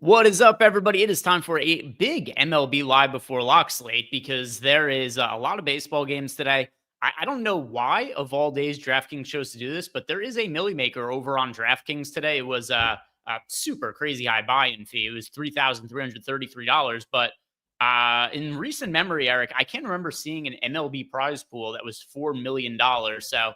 What is up, everybody? It is time for a big MLB Live Before Lock slate because there is a lot of baseball games today. I don't know why, of all days, DraftKings chose to do this, but there is a Millie Maker over on DraftKings today. It was a super crazy high buy-in fee. It was $3,333. But in recent memory, Eric, I can't remember seeing an MLB prize pool that was $4 million. So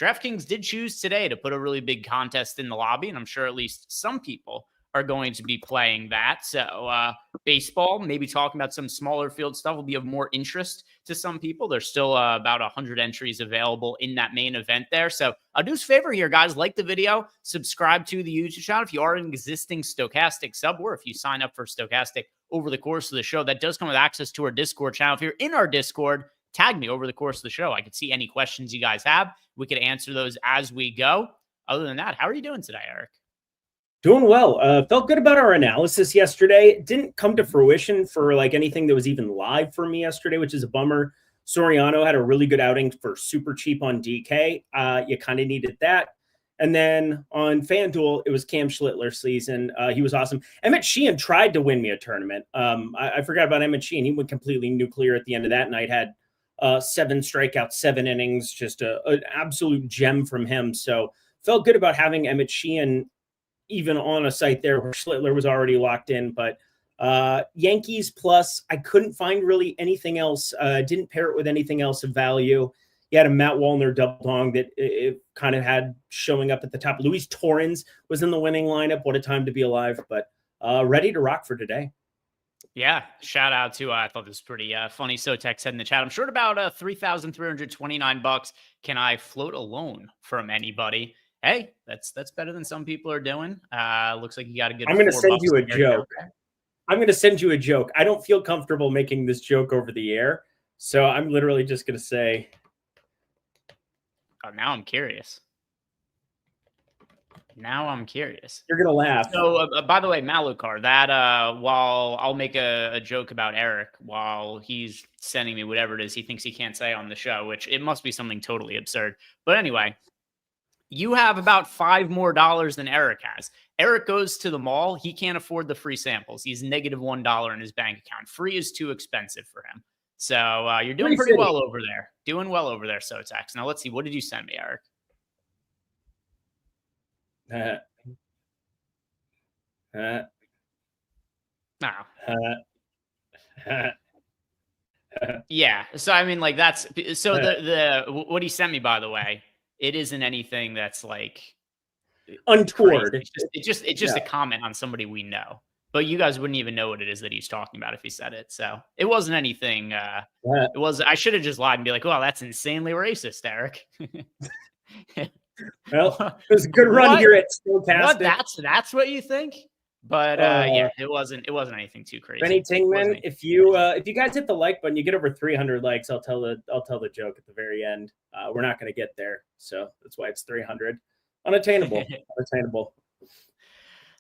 DraftKings did choose today to put a really big contest in the lobby, and I'm sure at least some people are going to be playing that. So baseball, maybe talking about some smaller field stuff will be of more interest to some people. There's still about 100 entries available in that main event there. So I'll do us a favor here, guys. Like the video, subscribe to the YouTube channel. If you are an existing Stokastic sub, or if you sign up for Stokastic over the course of the show, that does come with access to our Discord channel. If you're in our Discord, tag me over the course of the show. I could see any questions you guys have. We could answer those as we go. Other than that, how are you doing today, Eric? Doing well. Felt good about our analysis yesterday. It didn't come to fruition for like anything that was even live for me yesterday, which is a bummer. Soriano had a really good outing for super cheap on DK. You kind of needed that. And then on FanDuel, it was Cam Schlittler's season. He was awesome. Emmett Sheehan tried to win me a tournament. I forgot about Emmett Sheehan. He went completely nuclear at the end of that night, had 7 strikeouts, 7 innings, just an absolute gem from him. So felt good about having Emmett Sheehan even on a site there where Schlittler was already locked in. But Yankees plus, I couldn't find really anything else. Didn't pair it with anything else of value. You had a Matt Wallner double dong that it kind of had showing up at the top. Luis Torrens was in the winning lineup. What a time to be alive. But ready to rock for today. Yeah, shout out to I thought this was pretty funny. Sotek said in the chat, I'm short about $3,329. Can I float a loan from anybody? Hey, that's better than some people are doing. Looks like you got a good. I'm going to send you a joke. I'm going to send you a joke. I don't feel comfortable making this joke over the air, so I'm literally just going to say. Oh, now I'm curious. You're going to laugh. So, by the way, Malukar, that while I'll make a joke about Eric while he's sending me whatever it is he thinks he can't say on the show, which it must be something totally absurd. But anyway, you have about $5 more than Eric has. Eric goes to the mall. He can't afford the free samples. He's negative $1 in his bank account. Free is too expensive for him. So you're doing pretty well over there. Doing well over there, Sotax. Now, let's see. What did you send me, Eric? Yeah. So, I mean, like, that's so the what he sent me, by the way, it isn't anything that's like untoward. Crazy. It's just a comment on somebody we know, but you guys wouldn't even know what it is that he's talking about if he said it. So it wasn't anything. It was. I should have just lied and be like, "Well, that's insanely racist, Eric." Well, it was a good run here at Stokastic. That's what you think? But yeah, it wasn't anything too crazy. Benny Tingman, if you guys hit the like button, you get over 300 likes. I'll tell the joke at the very end. We're not going to get there, so that's why it's 300. Unattainable.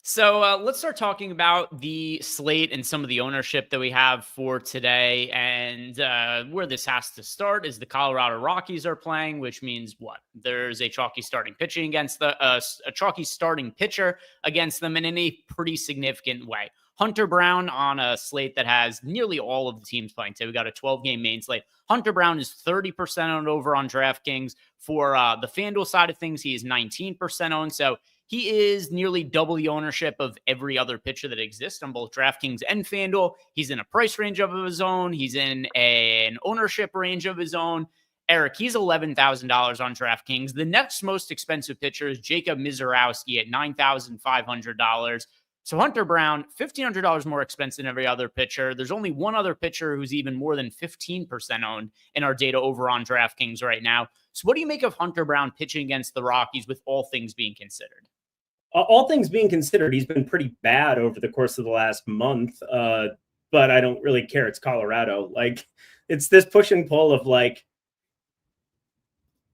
So let's start talking about the slate and some of the ownership that we have for today. And where this has to start is the Colorado Rockies are playing, which means what? There's a chalky starting pitcher against them and in a pretty significant way. Hunter Brown on a slate that has nearly all of the teams playing today. We got a 12-game main slate. Hunter Brown is 30% owned over on DraftKings. For the FanDuel side of things, he is 19% owned. So he is nearly double the ownership of every other pitcher that exists on both DraftKings and FanDuel. He's in a price range of his own. He's in an ownership range of his own. Eric, he's $11,000 on DraftKings. The next most expensive pitcher is Jacob Mizorowski at $9,500. So Hunter Brown, $1,500 more expensive than every other pitcher. There's only one other pitcher who's even more than 15% owned in our data over on DraftKings right now. So what do you make of Hunter Brown pitching against the Rockies with all things being considered? All things being considered, he's been pretty bad over the course of the last month, but I don't really care. It's Colorado. Like, it's this push and pull of like,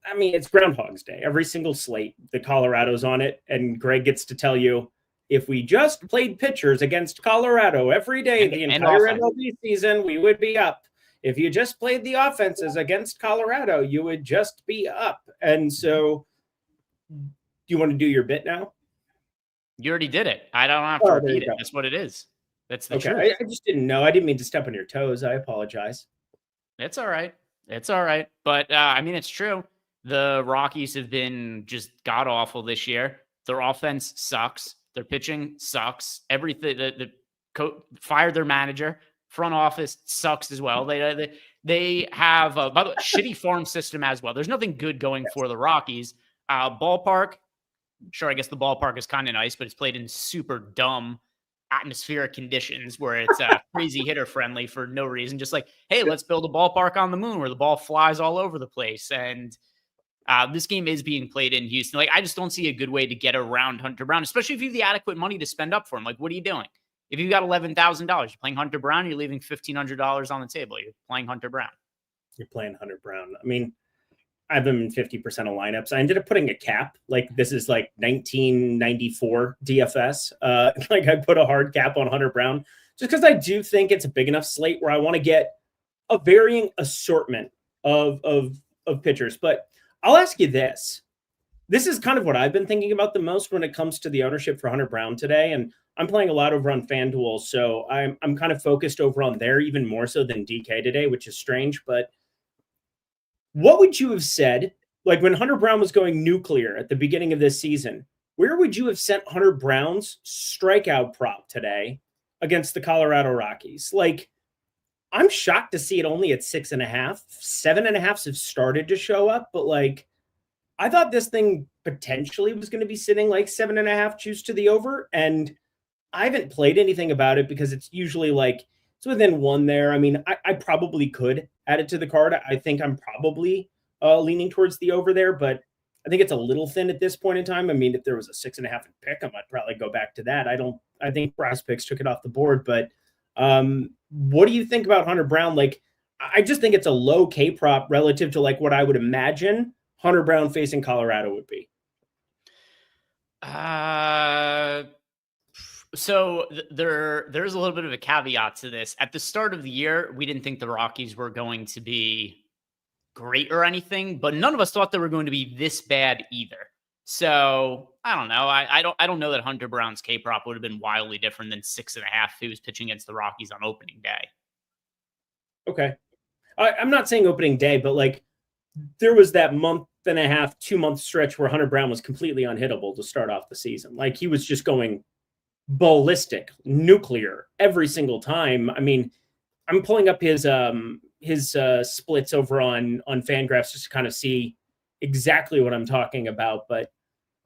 I mean, it's Groundhog's Day. Every single slate, the Colorado's on it, and Greg gets to tell you, if we just played pitchers against Colorado every day the entire MLB season, we would be up. If you just played the offenses against Colorado, you would just be up. And so, do you want to do your bit now? You already did it. I don't have to Oh, there you repeat it. go. That's what it is. That's the Okay. truth. I just didn't know. I didn't mean to step on your toes. I apologize. It's all right. It's all right. But I mean, it's true. The Rockies have been just god awful this year. Their offense sucks. Their pitching sucks. Everything. Fired their manager. Front office sucks as well. They have by the way, shitty farm system as well. There's nothing good going Yes. for the Rockies. Ballpark. Sure, I guess the ballpark is kind of nice, but it's played in super dumb atmospheric conditions where it's crazy hitter friendly for no reason. Just like, hey, let's build a ballpark on the moon where the ball flies all over the place. And this game is being played in Houston. Like, I just don't see a good way to get around Hunter Brown, especially if you have the adequate money to spend up for him. Like, what are you doing? If you've got $11,000, you're playing Hunter Brown, you're leaving $1,500 on the table. You're playing Hunter Brown. You're playing Hunter Brown. I mean, I have him in 50% of lineups. I ended up putting a cap. Like, this is like 1994 DFS. Like, I put a hard cap on Hunter Brown just because I do think it's a big enough slate where I want to get a varying assortment of pitchers. But I'll ask you this. This is kind of what I've been thinking about the most when it comes to the ownership for Hunter Brown today. And I'm playing a lot over on FanDuel, so I'm kind of focused over on there even more so than DK today, which is strange. But what would you have said, like when Hunter Brown was going nuclear at the beginning of this season, where would you have sent Hunter Brown's strikeout prop today against the Colorado Rockies? Like, I'm shocked to see it only at 6.5. 7.5s have started to show up, but like, I thought this thing potentially was going to be sitting like 7.5 juice to the over. And I haven't played anything about it because it's usually like it's within one there. I mean, I probably could add it to the card. I think I'm probably leaning towards the over there, but I think it's a little thin at this point in time. I mean, if there was a 6.5 pick, I might probably go back to that. I think Brass Picks took it off the board, but what do you think about Hunter Brown? Like, I just think it's a low K prop relative to like what I would imagine Hunter Brown facing Colorado would be. So there's a little bit of a caveat to this. At the start of the year, we didn't think the Rockies were going to be great or anything, but none of us thought they were going to be this bad either. So I don't know. I don't know that Hunter Brown's K prop would have been wildly different than 6.5 if he was pitching against the Rockies on opening day. Okay. I'm not saying opening day, but like there was that 1.5, 2-month stretch where Hunter Brown was completely unhittable to start off the season. Like he was just going ballistic, nuclear every single time. I mean, I'm pulling up his splits over on Fangraphs just to kind of see exactly what I'm talking about. But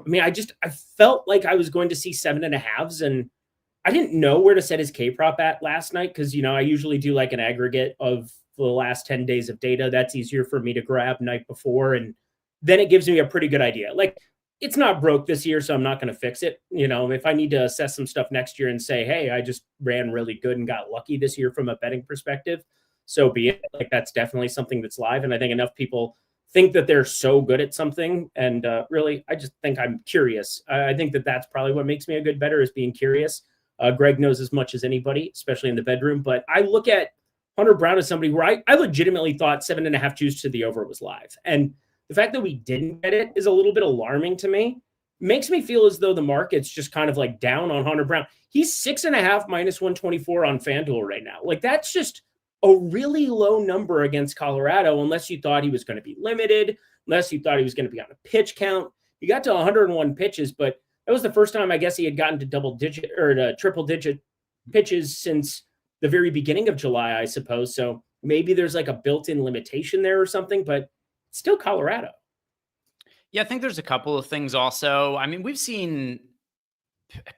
I mean, I felt like I was going to see 7.5s, and I didn't know where to set his K prop at last night because, you know, I usually do like an aggregate of the last 10 days of data. That's easier for me to grab night before, and then it gives me a pretty good idea. Like, it's not broke this year, so I'm not going to fix it. You know, if I need to assess some stuff next year and say, hey, I just ran really good and got lucky this year from a betting perspective, so be it. Like, that's definitely something that's live. And I think enough people think that they're so good at something. And really, I just think I'm curious. I think that that's probably what makes me a good bettor, is being curious. Greg knows as much as anybody, especially in the bedroom. But I look at Hunter Brown as somebody where I legitimately thought 7.5 juice to the over was live. And the fact that we didn't get it is a little bit alarming to me. Makes me feel as though the market's just kind of like down on Hunter Brown. He's 6.5 minus 124 on FanDuel right now. Like, that's just a really low number against Colorado, unless you thought he was going to be limited, unless you thought he was going to be on a pitch count. He got to 101 pitches, but that was the first time I guess he had gotten to double digit or to triple digit pitches since the very beginning of July, I suppose. So maybe there's like a built-in limitation there or something, but still Colorado. Yeah, I think there's a couple of things also. I mean, we've seen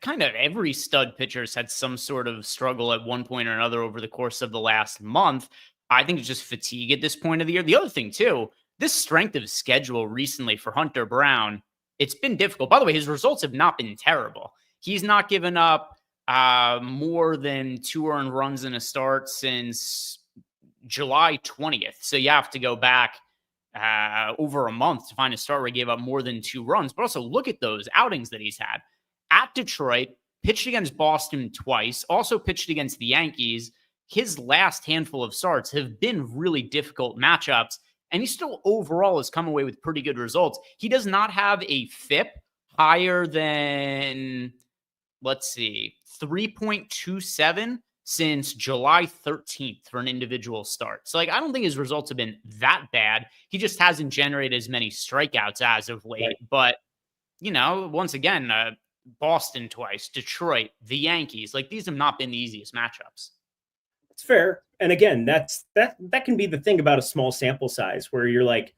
kind of every stud pitcher's had some sort of struggle at one point or another over the course of the last month. I think it's just fatigue at this point of the year. The other thing too, this strength of schedule recently for Hunter Brown, it's been difficult. By the way, his results have not been terrible. He's not given up more than 2 earned runs in a start since July 20th. So you have to go back over a month to find a start where he gave up more than 2 runs. But also look at those outings that he's had. At Detroit, pitched against Boston twice, also pitched against the Yankees. His last handful of starts have been really difficult matchups, and he still overall has come away with pretty good results. He does not have a FIP higher than let's see, 3.27 since July 13th for an individual start. So, like, I don't think his results have been that bad. He just hasn't generated as many strikeouts as of late. Right. But, once again, Boston twice, Detroit, the Yankees, like, these have not been the easiest matchups. It's fair. And again, that can be the thing about a small sample size where you're like,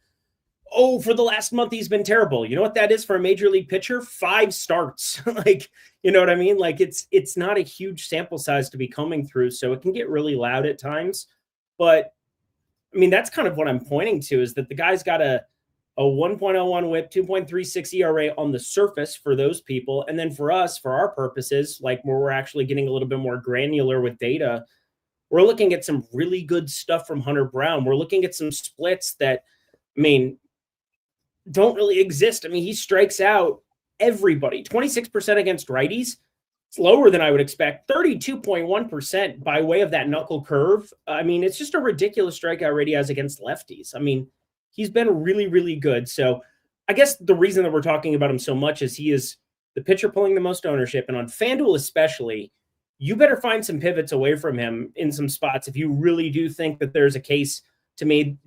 oh, for the last month, he's been terrible. You know what that is for a major league pitcher? 5 starts. Like, you know what I mean? Like it's not a huge sample size to be coming through. So it can get really loud at times. But I mean, that's kind of what I'm pointing to, is that the guy's got a 1.01 whip, 2.36 ERA on the surface for those people. And then for us, for our purposes, like where we're actually getting a little bit more granular with data, we're looking at some really good stuff from Hunter Brown. We're looking at some splits that, I mean, don't really exist. I mean, he strikes out everybody. 26% against righties. It's lower than I would expect. 32.1% by way of that knuckle curve. I mean, it's just a ridiculous strikeout rate he has against lefties. I mean, he's been really, really good. So I guess the reason that we're talking about him so much is he is the pitcher pulling the most ownership. And on FanDuel especially, you better find some pivots away from him in some spots if you really do think that there's a case to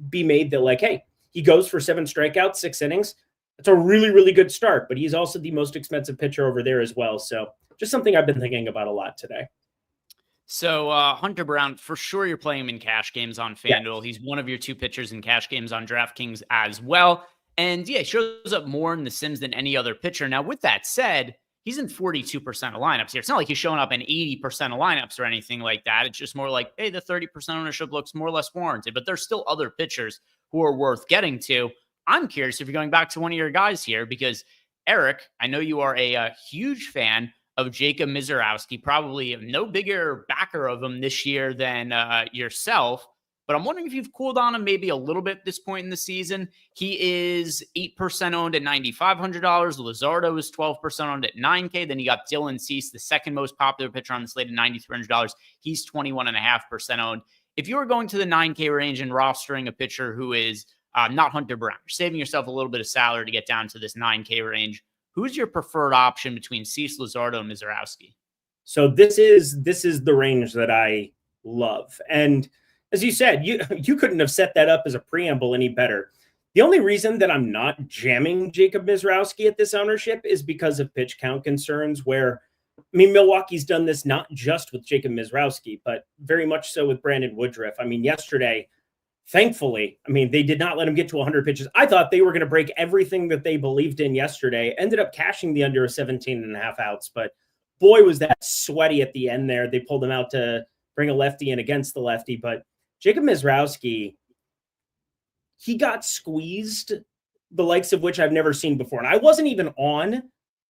be made that, like, hey, he goes for 7 strikeouts, 6 innings. That's a really, really good start, but he's also the most expensive pitcher over there as well. So just something I've been thinking about a lot today. So Hunter Brown, for sure you're playing him in cash games on FanDuel. Yes. He's one of your 2 pitchers in cash games on DraftKings as well. And yeah, he shows up more in the sims than any other pitcher. Now, with that said, he's in 42% of lineups here. It's not like he's showing up in 80% of lineups or anything like that. It's just more like, hey, the 30% ownership looks more or less warranted, but there's still other pitchers who are worth getting to. I'm curious if you're going back to one of your guys here, because Eric, I know you are a huge fan of Jacob Misiorowski, probably no bigger backer of him this year than yourself. But I'm wondering if you've cooled on him maybe a little bit at this point in the season. He is 8% owned at $9,500. Luzardo is 12% owned at $9K. Then you got Dylan Cease, the second most popular pitcher on the slate at $9,300. He's 21.5% owned. If you were going to the 9K range and rostering a pitcher who is not Hunter Brown, you're saving yourself a little bit of salary to get down to this 9K range, who's your preferred option between Cease, Luzardo, and Misiorowski? So this is the range that I love. And as you said, you couldn't have set that up as a preamble any better. The only reason that I'm not jamming Jacob Misiorowski at this ownership is because of pitch count concerns, where, I mean, Milwaukee's done this not just with Jacob Misiorowski, but very much so with Brandon Woodruff. I mean, yesterday, thankfully, I mean, they did not let him get to 100 pitches. I thought they were going to break everything that they believed in yesterday. Ended up cashing the under of 17.5 outs, but boy, was that sweaty at the end there. They pulled him out to bring a lefty in against the lefty, but Jacob Misiorowski, he got squeezed, the likes of which I've never seen before. And I wasn't even on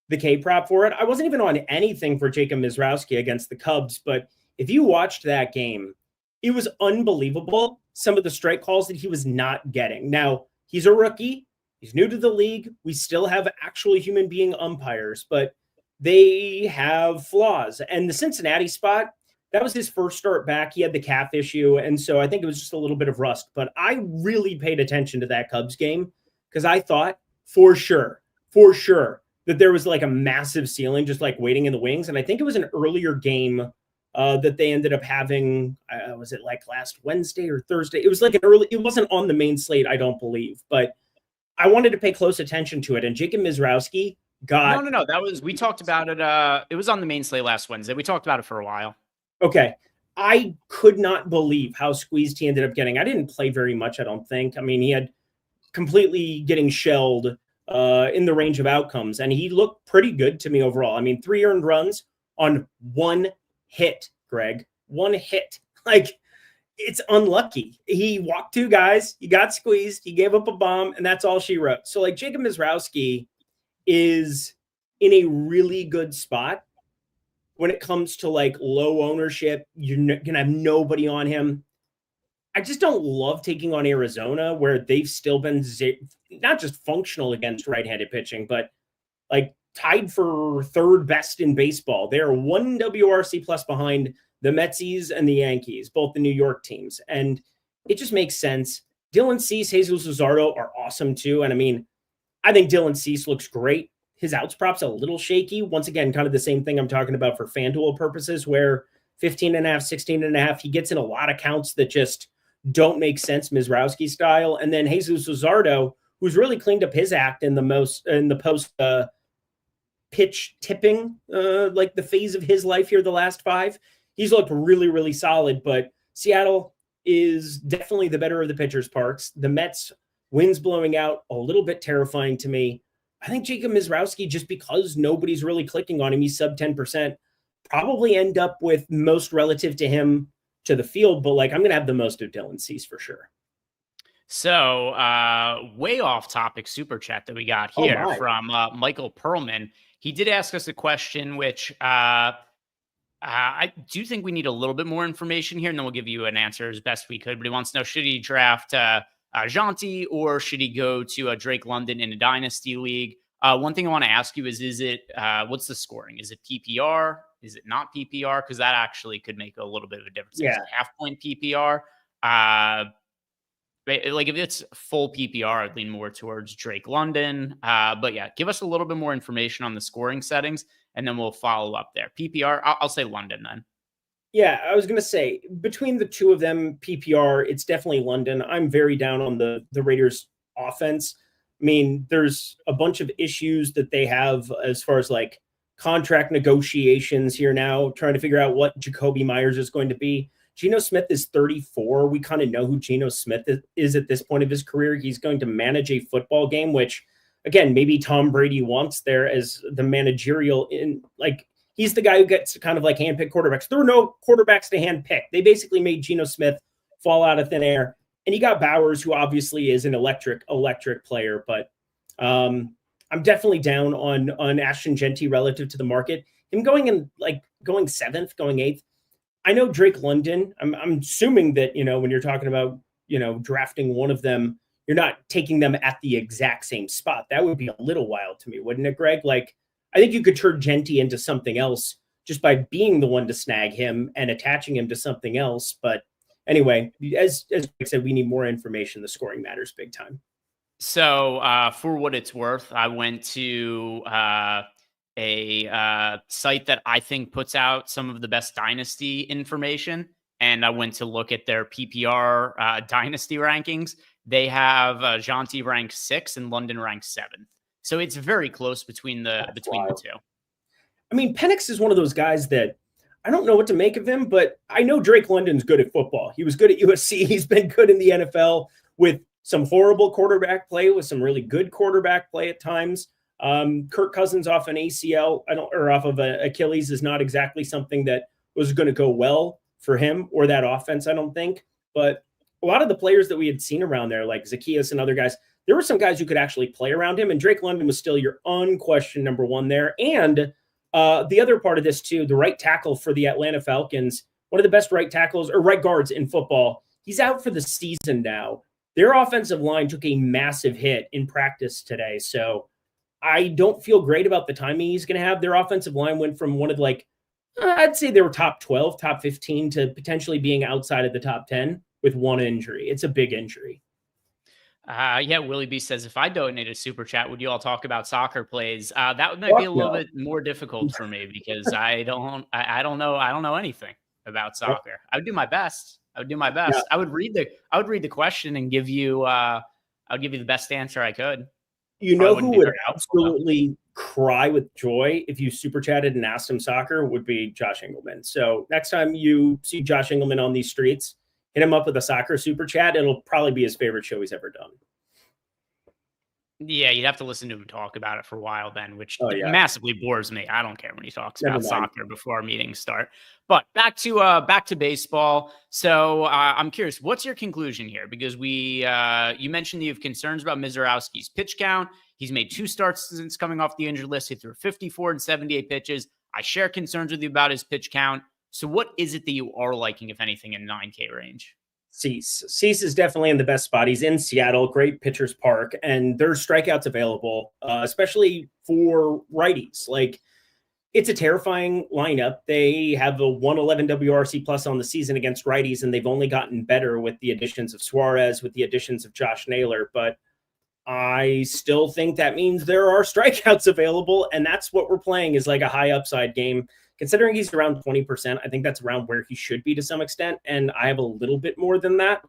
the K prop for it. I wasn't even on anything for Jacob Misiorowski against the Cubs. But if you watched that game, it was unbelievable, some of the strike calls that he was not getting. Now, he's a rookie. He's new to the league. We still have actual human being umpires, but they have flaws. And the Cincinnati spot, that was his first start back. He had the calf issue, and so I think it was just a little bit of rust. But I really paid attention to that Cubs game because I thought for sure, that there was like a massive ceiling just like waiting in the wings. And I think it was an earlier game that they ended up having, was it like last Wednesday or Thursday? It was like it wasn't on the main slate, I don't believe. But I wanted to pay close attention to it. And Jacob Misiorowski got... No. We talked about it. It was on the main slate last Wednesday. We talked about it for a while. Okay. I could not believe how squeezed he ended up getting. I didn't play very much, I don't think. I mean, he had completely getting shelled in the range of outcomes, and he looked pretty good to me overall. I mean, 3 earned runs on 1 hit, Greg. 1 hit. Like, it's unlucky. He walked 2 guys, he got squeezed, he gave up a bomb, and that's all she wrote. So, like, Jacob Misiorowski is in a really good spot when it comes to like low ownership. You're going to have nobody on him. I just don't love taking on Arizona, where they've still been not just functional against right-handed pitching, but like tied for 3rd best in baseball. They're 1 WRC plus behind the Metsies and the Yankees, both the New York teams. And it just makes sense. Dylan Cease, Jesus Luzardo are awesome too. And I mean, I think Dylan Cease looks great. his outs props a little shaky. Once again, kind of the same thing I'm talking about for FanDuel purposes, where 15.5, 16.5, he gets in a lot of counts that just don't make sense, Mizrowski style. And then Jesus Luzardo, who's really cleaned up his act in the post pitch tipping, like the phase of his life here, the last 5. He's looked really, really solid, but Seattle is definitely the better of the pitchers' parks. The Mets, winds blowing out, a little bit terrifying to me. I think Jacob Mizrowski, just because nobody's really clicking on him, he's sub 10%, probably end up with most relative to him to the field, but like I'm going to have the most of Dylan Cease for sure. So way off topic super chat that we got here from Michael Perlman. He did ask us a question, which I do think we need a little bit more information here, and then we'll give you an answer as best we could. But he wants to know, should he draft Janti or should he go to Drake London in a dynasty league? One thing I want to ask you is it what's the scoring? Is it PPR? Is it not PPR? Because that actually could make a little bit of a difference. Yeah. Is it half-point PPR? Like if it's full PPR, I'd lean more towards Drake London. But yeah, give us a little bit more information on the scoring settings, and then we'll follow up there. PPR, I'll say London then. Yeah, I was going to say, between the two of them, PPR, it's definitely London. I'm very down on the Raiders offense. I mean, there's a bunch of issues that they have as far as like contract negotiations here now, trying to figure out what Jacoby Myers is going to be. Geno Smith is 34. We kind of know who Geno Smith is at this point of his career. He's going to manage a football game, which, again, maybe Tom Brady wants there as the managerial he's the guy who gets kind of like handpicked quarterbacks. There were no quarterbacks to handpick. They basically made Geno Smith fall out of thin air. And you got Bowers, who obviously is an electric player. But I'm definitely down on Ashton Genty relative to the market. Him going 7th, going 8th. I know Drake London. I'm assuming that, when you're talking about, drafting one of them, you're not taking them at the exact same spot. That would be a little wild to me, wouldn't it, Greg? Like, I think you could turn Genty into something else just by being the one to snag him and attaching him to something else. But anyway, as Greg said, we need more information. The scoring matters big time. So for what it's worth, I went to a site that I think puts out some of the best dynasty information, and I went to look at their PPR dynasty rankings. They have Janti ranked 6th and London ranked 7th. So it's very close between the two. I mean, Penix is one of those guys that I don't know what to make of him, but I know Drake London's good at football. He was good at USC. He's been good in the NFL with some horrible quarterback play, with some really good quarterback play at times. Kirk Cousins off an ACL off of an Achilles is not exactly something that was going to go well for him or that offense, I don't think. But a lot of the players that we had seen around there, like Zacchaeus and other guys, there were some guys who could actually play around him, and Drake London was still your unquestioned number one there. And the other part of this too, the right tackle for the Atlanta Falcons, one of the best right tackles or right guards in football, he's out for the season now. Their offensive line took a massive hit in practice today. So I don't feel great about the timing he's going to have. Their offensive line went from one of I'd say they were top 12, top 15 to potentially being outside of the top 10 with one injury. It's a big injury. Yeah, Willie B says, if I donated a super chat, would you all talk about soccer plays? That might be a little bit more difficult for me because I don't know anything about soccer. I would do my best. Yeah. I would read the question and give you the best answer I could. Who would absolutely cry with joy if you super chatted and asked him soccer would be Josh Engelman. So next time you see Josh Engelman on these streets, hit him up with a soccer super chat. It'll probably be his favorite show he's ever done. Yeah, you'd have to listen to him talk about it for a while then, which massively bores me. I don't care when he talks about soccer before our meetings start. But back to baseball. So I'm curious, what's your conclusion here? Because you mentioned that you have concerns about Mizrowski's pitch count. He's made 2 starts since coming off the injured list. He threw 54 and 78 pitches. I share concerns with you about his pitch count. So what is it that you are liking, if anything, in 9K range? Cease is definitely in the best spot. He's in Seattle, great pitcher's park, and there's strikeouts available, especially for righties. Like, it's a terrifying lineup. They have a 111 WRC plus on the season against righties, and they've only gotten better with the additions of Suarez, with the additions of Josh Naylor. But I still think that means there are strikeouts available, and that's what we're playing is like a high upside game. Considering he's around 20%, I think that's around where he should be to some extent, and I have a little bit more than that.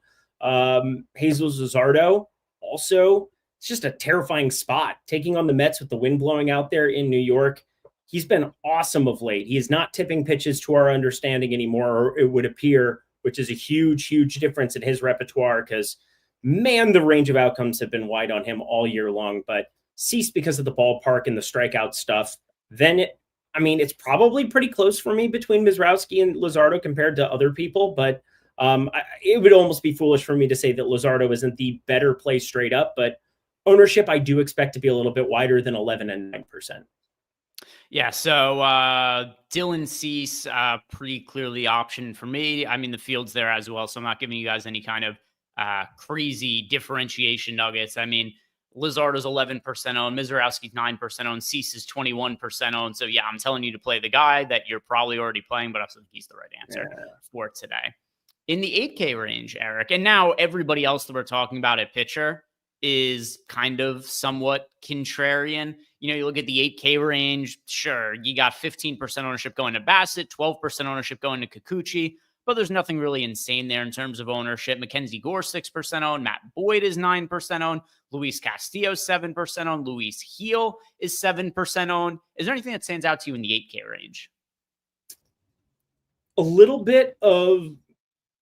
Jesus Luzardo, also, it's just a terrifying spot. Taking on the Mets with the wind blowing out there in New York, he's been awesome of late. He is not tipping pitches to our understanding anymore, or it would appear, which is a huge, huge difference in his repertoire because, man, the range of outcomes have been wide on him all year long, but ceased because of the ballpark and the strikeout stuff. Then, it's probably pretty close for me between Mizrowski and Luzardo compared to other people, but it would almost be foolish for me to say that Luzardo isn't the better play straight up, but ownership I do expect to be a little bit wider than 11 and 9%. Yeah, so Dylan Cease, pretty clearly option for me. I mean, the field's there as well, so I'm not giving you guys any kind of crazy differentiation nuggets. I mean, Luzardo's 11% owned, Mizrowski's 9% owned, Cease is 21% owned. So yeah, I'm telling you to play the guy that you're probably already playing, but I also think he's the right answer for today. In the 8K range, Eric, and now everybody else that we're talking about at pitcher is kind of somewhat contrarian. You know, you look at the 8K range, sure, you got 15% ownership going to Bassett, 12% ownership going to Kikuchi, but there's nothing really insane there in terms of ownership. Mackenzie Gore, 6% owned. Matt Boyd is 9% owned. Luis Castillo, 7% owned. Luis Heel is 7% owned. Is there anything that stands out to you in the 8K range? A little bit of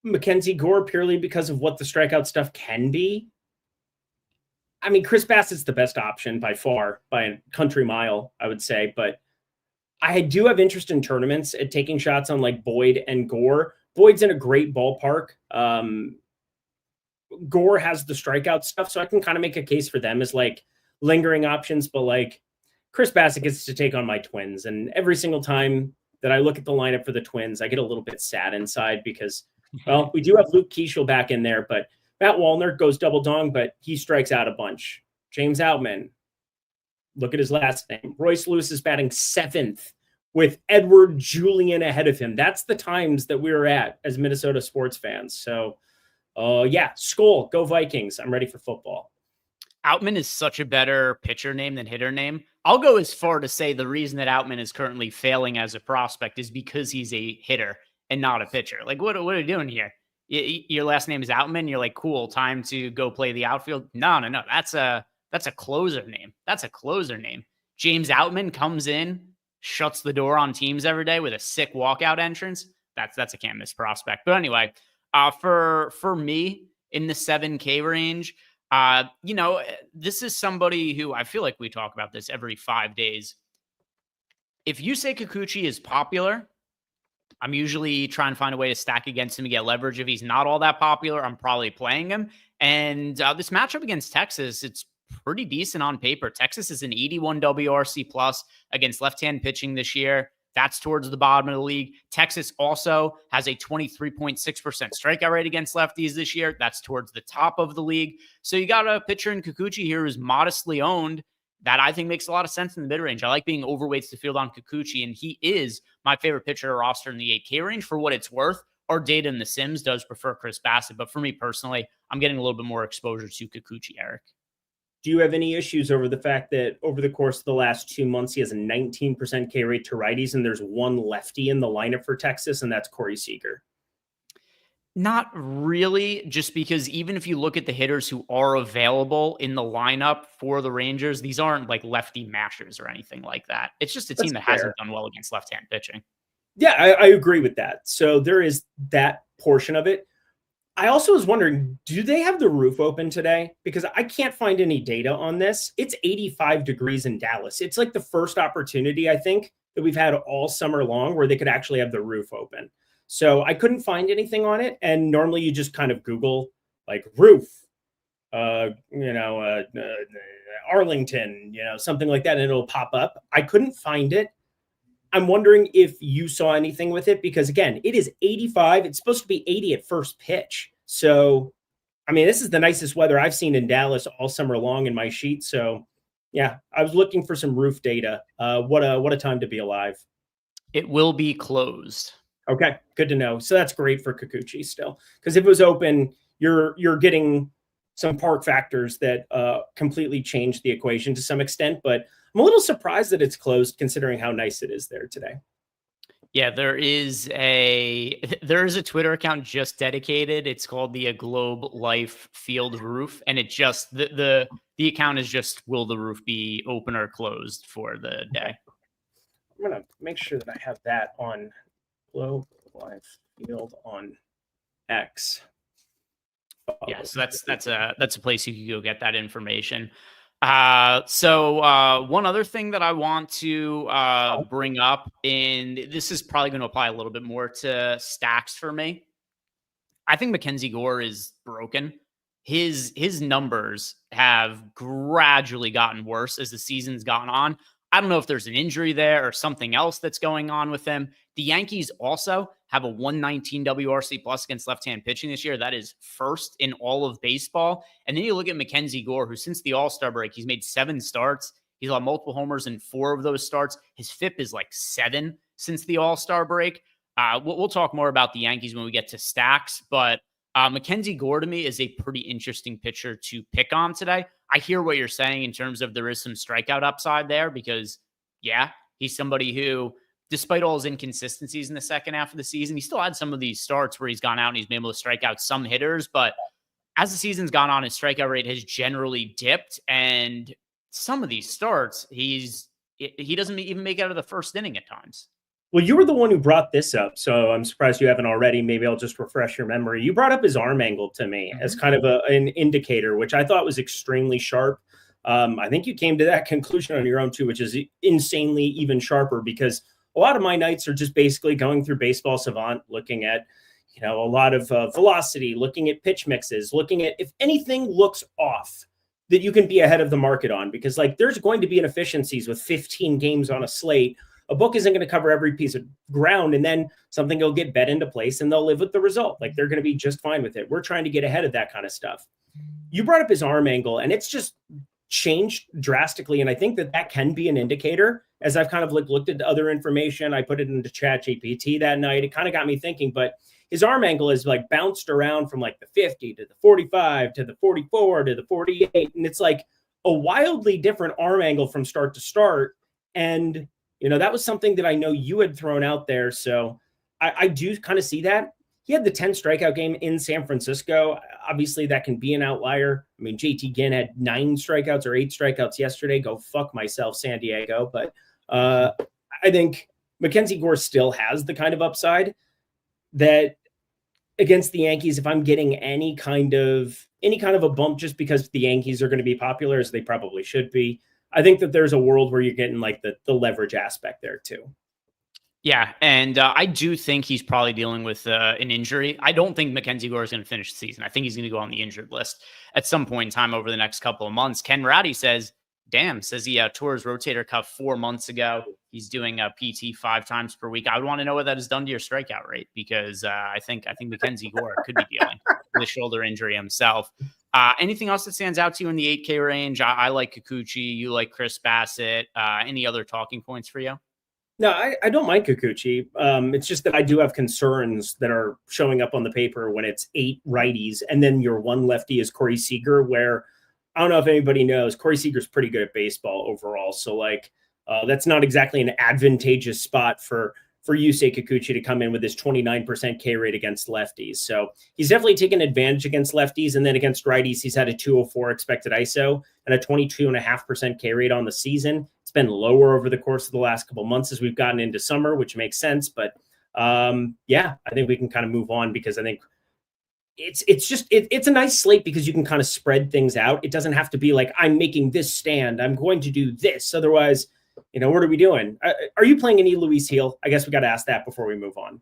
Mackenzie Gore purely because of what the strikeout stuff can be. I mean, Chris Bassett's the best option by far, by a country mile, I would say. But I do have interest in tournaments at taking shots on like Boyd and Gore. Boyd's in a great ballpark. Gore has the strikeout stuff, so I can kind of make a case for them as like lingering options. But like Chris Bassett gets to take on my Twins. And every single time that I look at the lineup for the Twins, I get a little bit sad inside because, well, we do have Luke Keeschel back in there, but Matt Wallner goes double dong, but he strikes out a bunch. James Outman, look at his last name. Royce Lewis is batting 7th with Edward Julian ahead of him. That's the times that we were at as Minnesota sports fans. So, yeah, Skol, go Vikings. I'm ready for football. Outman is such a better pitcher name than hitter name. I'll go as far to say the reason that Outman is currently failing as a prospect is because he's a hitter and not a pitcher. Like, what are you doing here? Your last name is Outman. You're like, cool, time to go play the outfield. No. That's a closer name. That's a closer name. James Outman comes in, shuts the door on teams every day with a sick walkout entrance. That's a can't miss prospect. But anyway, for me in the 7K range, this is somebody who I feel like we talk about this every 5 days. If you say Kikuchi is popular, I'm usually trying to find a way to stack against him to get leverage. If he's not all that popular, I'm probably playing him. And this matchup against Texas, it's pretty decent on paper. Texas is an 81 WRC plus against left-hand pitching this year. That's towards the bottom of the league. Texas also has a 23.6% strikeout rate against lefties this year. That's towards the top of the league. So you got a pitcher in Kikuchi here who's modestly owned. That I think makes a lot of sense in the mid-range. I like being overweights to field on Kikuchi, and he is my favorite pitcher to roster in the 8K range for what it's worth. Our data in the Sims does prefer Chris Bassett, but for me personally, I'm getting a little bit more exposure to Kikuchi, Eric. Do you have any issues over the fact that over the course of the last 2 months, he has a 19% K rate to righties, and there's one lefty in the lineup for Texas, and that's Corey Seager? Not really, just because even if you look at the hitters who are available in the lineup for the Rangers, these aren't like lefty mashers or anything like that. It's just a team that hasn't done well against left-hand pitching. Yeah, I agree with that. So there is that portion of it. I also was wondering, do they have the roof open today? Because I can't find any data on this. It's 85 degrees in Dallas. It's like the first opportunity, I think, that we've had all summer long where they could actually have the roof open. So I couldn't find anything on it. And normally you just kind of Google like roof, Arlington, something like that, and it'll pop up. I couldn't find it. I'm wondering if you saw anything with it, because again, it is 85. It's supposed to be 80 at first pitch. So, I mean, this is the nicest weather I've seen in Dallas all summer long in my sheet. So yeah, I was looking for some roof data. What a time to be alive. It will be closed. Okay, good to know. So that's great for Kikuchi still, because if it was open, you're getting some park factors that completely changed the equation to some extent. But I'm a little surprised that it's closed considering how nice it is there today. Yeah, there is a Twitter account just dedicated. It's called the Globe Life Field Roof, and it just the account is just, will the roof be open or closed for the day? I'm gonna make sure that I have that on Globe Life Field on X. Yeah, so that's a place you can go get that information. So one other thing that I want to bring up, and this is probably going to apply a little bit more to stacks for me. I think Mackenzie Gore is broken. His numbers have gradually gotten worse as the season's gone on. I don't know if there's an injury there or something else that's going on with him. The Yankees also have a 119 WRC plus against left-hand pitching this year. That is first in all of baseball. And then you look at Mackenzie Gore, who since the All-Star break, he's made 7 starts. He's allowed multiple homers in 4 of those starts. His FIP is like 7 since the All-Star break. We'll talk more about the Yankees when we get to stacks, but Mackenzie Gore to me is a pretty interesting pitcher to pick on today. I hear what you're saying in terms of there is some strikeout upside there because, yeah, he's somebody who, despite all his inconsistencies in the second half of the season, he still had some of these starts where he's gone out and he's been able to strike out some hitters. But as the season's gone on, his strikeout rate has generally dipped. And some of these starts, he doesn't even make it out of the first inning at times. Well, you were the one who brought this up, so I'm surprised you haven't already. Maybe I'll just refresh your memory. You brought up his arm angle to me as kind of an indicator, which I thought was extremely sharp. I think you came to that conclusion on your own too, which is insanely even sharper because a lot of my nights are just basically going through Baseball Savant, looking at, a lot of velocity, looking at pitch mixes, looking at if anything looks off that you can be ahead of the market on, because like there's going to be inefficiencies with 15 games on a slate. A book isn't going to cover every piece of ground, and then something will get bet into place and they'll live with the result. Like they're going to be just fine with it. We're trying to get ahead of that kind of stuff. You brought up his arm angle, and it's just changed drastically. And I think that can be an indicator. As I've kind of looked at other information, I put it into ChatGPT that night. It kind of got me thinking, but his arm angle is like bounced around from like the 50 to the 45 to the 44 to the 48. And it's like a wildly different arm angle from start to start. And that was something that I know you had thrown out there. So I do kind of see that. He had the 10 strikeout game in San Francisco. Obviously, that can be an outlier. I mean, JT Ginn had 9 strikeouts or 8 strikeouts yesterday. Go fuck myself, San Diego. But I think Mackenzie Gore still has the kind of upside that against the Yankees, if I'm getting any kind of a bump just because the Yankees are going to be popular, as they probably should be, I think that there's a world where you're getting like the leverage aspect there too. Yeah, and I do think he's probably dealing with an injury. I don't think Mackenzie Gore is going to finish the season. I think he's going to go on the injured list at some point in time over the next couple of months. Ken Ratty says he tore his rotator cuff 4 months ago. He's doing a PT 5 times per week. I would want to know what that has done to your strikeout rate because I think Mackenzie Gore could be dealing with a shoulder injury himself. Anything else that stands out to you in the 8K range? I like Kikuchi. You like Chris Bassett. Any other talking points for you? No, I don't mind Kikuchi. It's just that I do have concerns that are showing up on the paper when it's 8 righties and then your one lefty is Corey Seager, where I don't know if anybody knows, Corey Seager's pretty good at baseball overall. So like that's not exactly an advantageous spot for Yusei Kikuchi to come in with his 29% K rate against lefties. So he's definitely taken advantage against lefties. And then against righties, he's had a 204 expected ISO and a 22.5% K rate on the season. It's been lower over the course of the last couple of months as we've gotten into summer, which makes sense. But I think we can kind of move on because I think it's a nice slate because you can kind of spread things out. It doesn't have to be like, I'm making this stand, I'm going to do this. Otherwise, what are we doing? Are you playing any Luis Heel? I guess we got to ask that before we move on.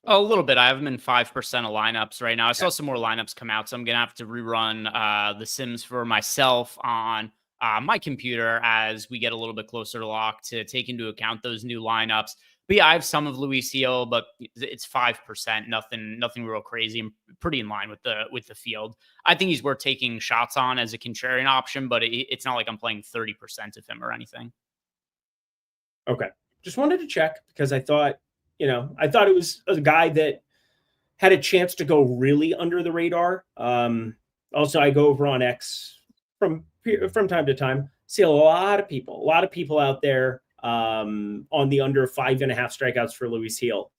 A little bit. I have them in 5% of lineups right now. I saw some more lineups come out, so I'm going to have to rerun the Sims for myself on my computer as we get a little bit closer to lock to take into account those new lineups. But yeah, I have some of Luis Heel, but it's 5%. Nothing real crazy. I'm pretty in line with the field. I think he's worth taking shots on as a contrarian option, but it's not like I'm playing 30% of him or anything. Okay. Just wanted to check because I thought it was a guy that had a chance to go really under the radar. Also, I go over on X from time to time, see a lot of people out there on the under 5.5 strikeouts for Luis Heel.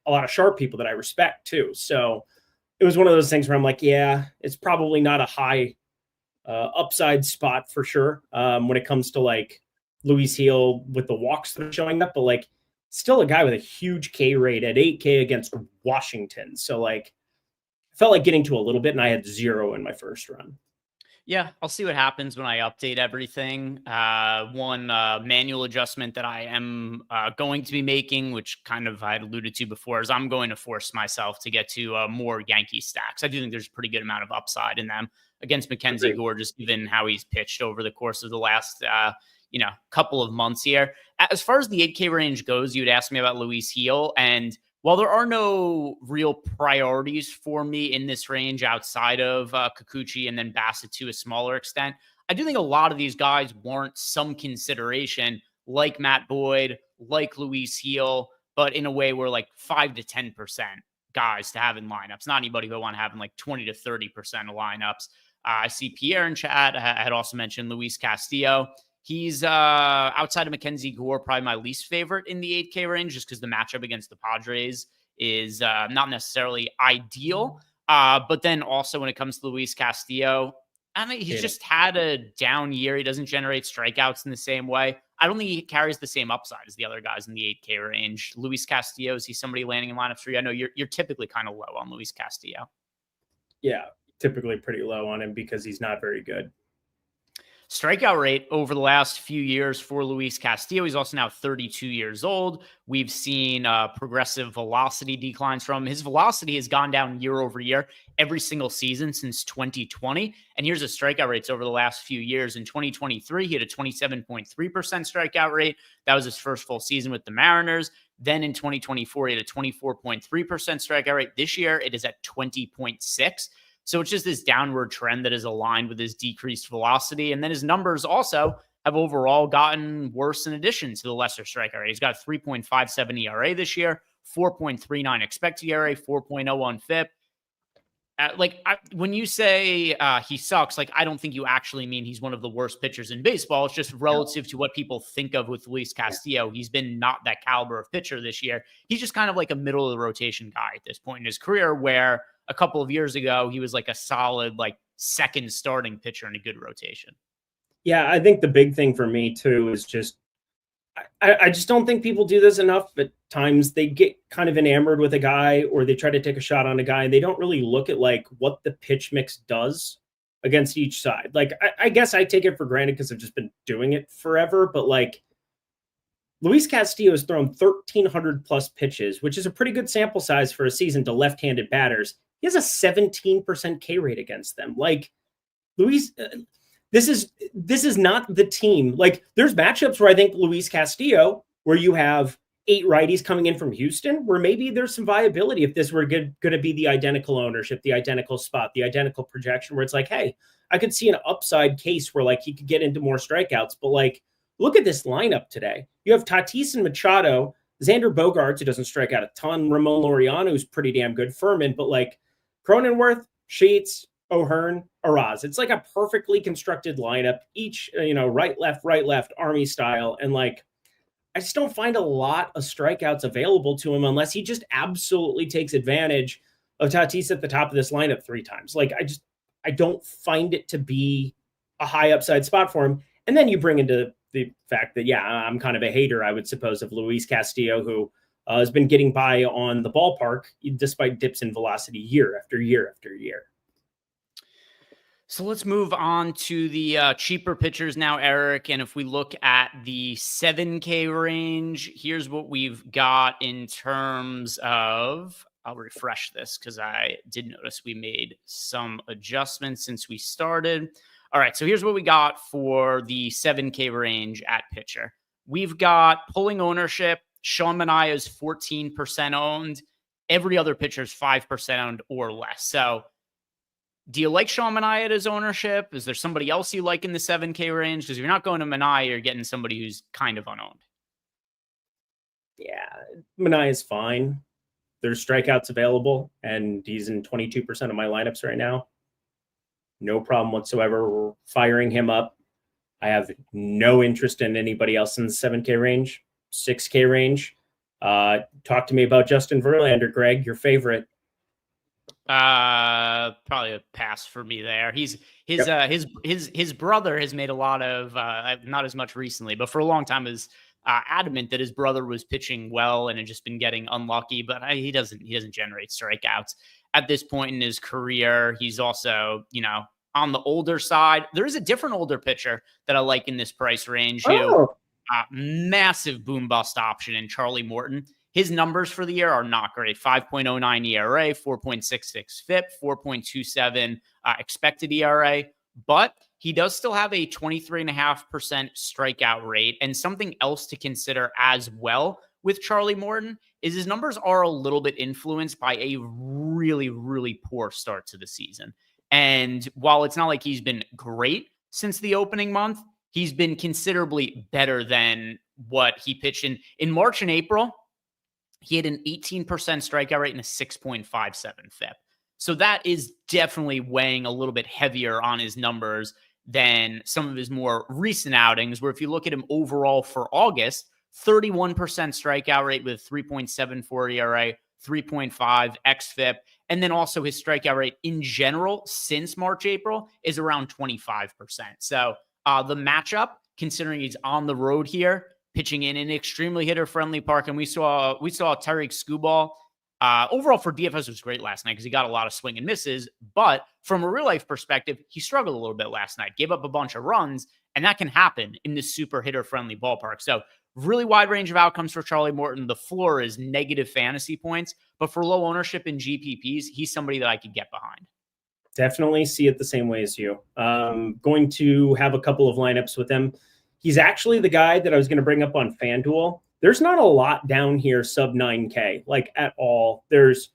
A lot of sharp people that I respect too. So it was one of those things where I'm like, yeah, it's probably not a high upside spot for sure when it comes to like Luis Heel with the walks that are showing up, but like still a guy with a huge K rate at 8K against Washington. So like I felt like getting to a little bit, and I had 0 in my first run. Yeah, I'll see what happens when I update everything. One manual adjustment that I am going to be making, which kind of I had alluded to before, is I'm going to force myself to get to more Yankee stacks. I do think there's a pretty good amount of upside in them against Mackenzie Agreed. Gore, just given how he's pitched over the course of the last couple of months here. As far as the 8K range goes, you'd ask me about Luis Heel, and while there are no real priorities for me in this range outside of Kikuchi and then Bassett to a smaller extent, I do think a lot of these guys warrant some consideration, like Matt Boyd, like Luis Heel, but in a way where like 5 to 10% guys to have in lineups, not anybody who I want to have in like 20 to 30% of lineups. I see Pierre in chat. I had also mentioned Luis Castillo. He's outside of Mackenzie Gore, probably my least favorite in the 8K range, just because the matchup against the Padres is not necessarily ideal. But then also when it comes to Luis Castillo, I mean, he's just had a down year. He doesn't generate strikeouts in the same way. I don't think he carries the same upside as the other guys in the 8K range. Luis Castillo, is he somebody landing in lineups for you? I know you're typically kind of low on Luis Castillo. Yeah, typically pretty low on him because he's not very good. Strikeout rate over the last few years for Luis Castillo. He's also now 32 years old. We've seen progressive velocity declines from him. His velocity has gone down year over year every single season since 2020. And here's the strikeout rates over the last few years. In 2023, he had a 27.3% strikeout rate. That was his first full season with the Mariners. Then in 2024, he had a 24.3% strikeout rate. This year, it is at 20.6%. So it's just this downward trend that is aligned with his decreased velocity. And then his numbers also have overall gotten worse in addition to the lesser strikeout rate. He's got a 3.57 ERA this year, 4.39 expected ERA, 4.01 FIP. When you say he sucks, like I don't think you actually mean he's one of the worst pitchers in baseball. It's just relative to what people think of with Luis Castillo. He's been not that caliber of pitcher this year. He's just kind of like a middle of the rotation guy at this point in his career, where a couple of years ago, he was like a solid, like second starting pitcher in a good rotation. Yeah, I think the big thing for me too is just, I just don't think people do this enough. At times they get kind of enamored with a guy or they try to take a shot on a guy and they don't really look at like what the pitch mix does against each side. Like, I guess I take it for granted because I've just been doing it forever, but like Luis Castillo has thrown 1,300 plus pitches, which is a pretty good sample size for a season to left-handed batters. He has a 17% K rate against them. Like Luis, this is not the team. Like there's matchups where I think Luis Castillo, where you have 8 righties coming in from Houston, where maybe there's some viability if this were going to be the identical ownership, the identical spot, the identical projection, where it's like, hey, I could see an upside case where like he could get into more strikeouts. But like, look at this lineup today. You have Tatis and Machado, Xander Bogaerts, who doesn't strike out a ton, Ramon Laureano, who's pretty damn good, Furman, but like Cronenworth, Sheets, O'Hearn, Araz. It's like a perfectly constructed lineup, each, right, left, Army style. And like, I just don't find a lot of strikeouts available to him unless he just absolutely takes advantage of Tatis at the top of this lineup 3 times. Like, I don't find it to be a high upside spot for him. And then you bring into the fact that, yeah, I'm kind of a hater, I would suppose, of Luis Castillo, who has been getting by on the ballpark despite dips in velocity year after year after year. So let's move on to the cheaper pitchers now, Eric. And if we look at the 7K range, here's what we've got in terms of, I'll refresh this because I did notice we made some adjustments since we started. All right, so here's what we got for the 7K range at pitcher. We've got pulling ownership. Sean Manaea is 14% owned. Every other pitcher is 5% owned or less. So do you like Sean Manaea at his ownership? Is there somebody else you like in the 7K range? Because if you're not going to Manaea, you're getting somebody who's kind of unowned. Yeah, Manaea is fine. There's strikeouts available, and he's in 22% of my lineups right now. No problem whatsoever. We're firing him up. I have no interest in anybody else in the 7K range, 6K range. Talk to me about Justin Verlander, Greg, your favorite. Probably a pass for me there. His brother has made a lot of not as much recently, but for a long time is adamant that his brother was pitching well and had just been getting unlucky. But he doesn't generate strikeouts at this point in his career. He's also on the older side. There is a different older pitcher that I like in this price range. Massive boom bust option in Charlie Morton. His numbers for the year are not great. 5.09 ERA, 4.66 FIP, 4.27 expected ERA. But he does still have a 23.5% strikeout rate. And something else to consider as well with Charlie Morton is his numbers are a little bit influenced by a really, really poor start to the season. And while it's not like he's been great since the opening month, he's been considerably better than what he pitched in March and April. He had an 18% strikeout rate and a 6.57 FIP. So that is definitely weighing a little bit heavier on his numbers than some of his more recent outings, where if you look at him overall for August, 31% strikeout rate with 3.74 ERA, 3.5 xFIP, and then also his strikeout rate in general since March, April is around 25%. So the matchup, considering he's on the road here, pitching in an extremely hitter-friendly park, and we saw Tariq Skubal. Overall for DFS was great last night because he got a lot of swing and misses, but from a real-life perspective, he struggled a little bit last night, gave up a bunch of runs, and that can happen in this super hitter-friendly ballpark. So really wide range of outcomes for Charlie Morton. The floor is negative fantasy points, but for low ownership in GPPs, he's somebody that I could get behind. Definitely see it the same way as you. Going to have a couple of lineups with him. He's actually the guy that I was going to bring up on FanDuel. There's not a lot down here sub 9K, like at all. There's,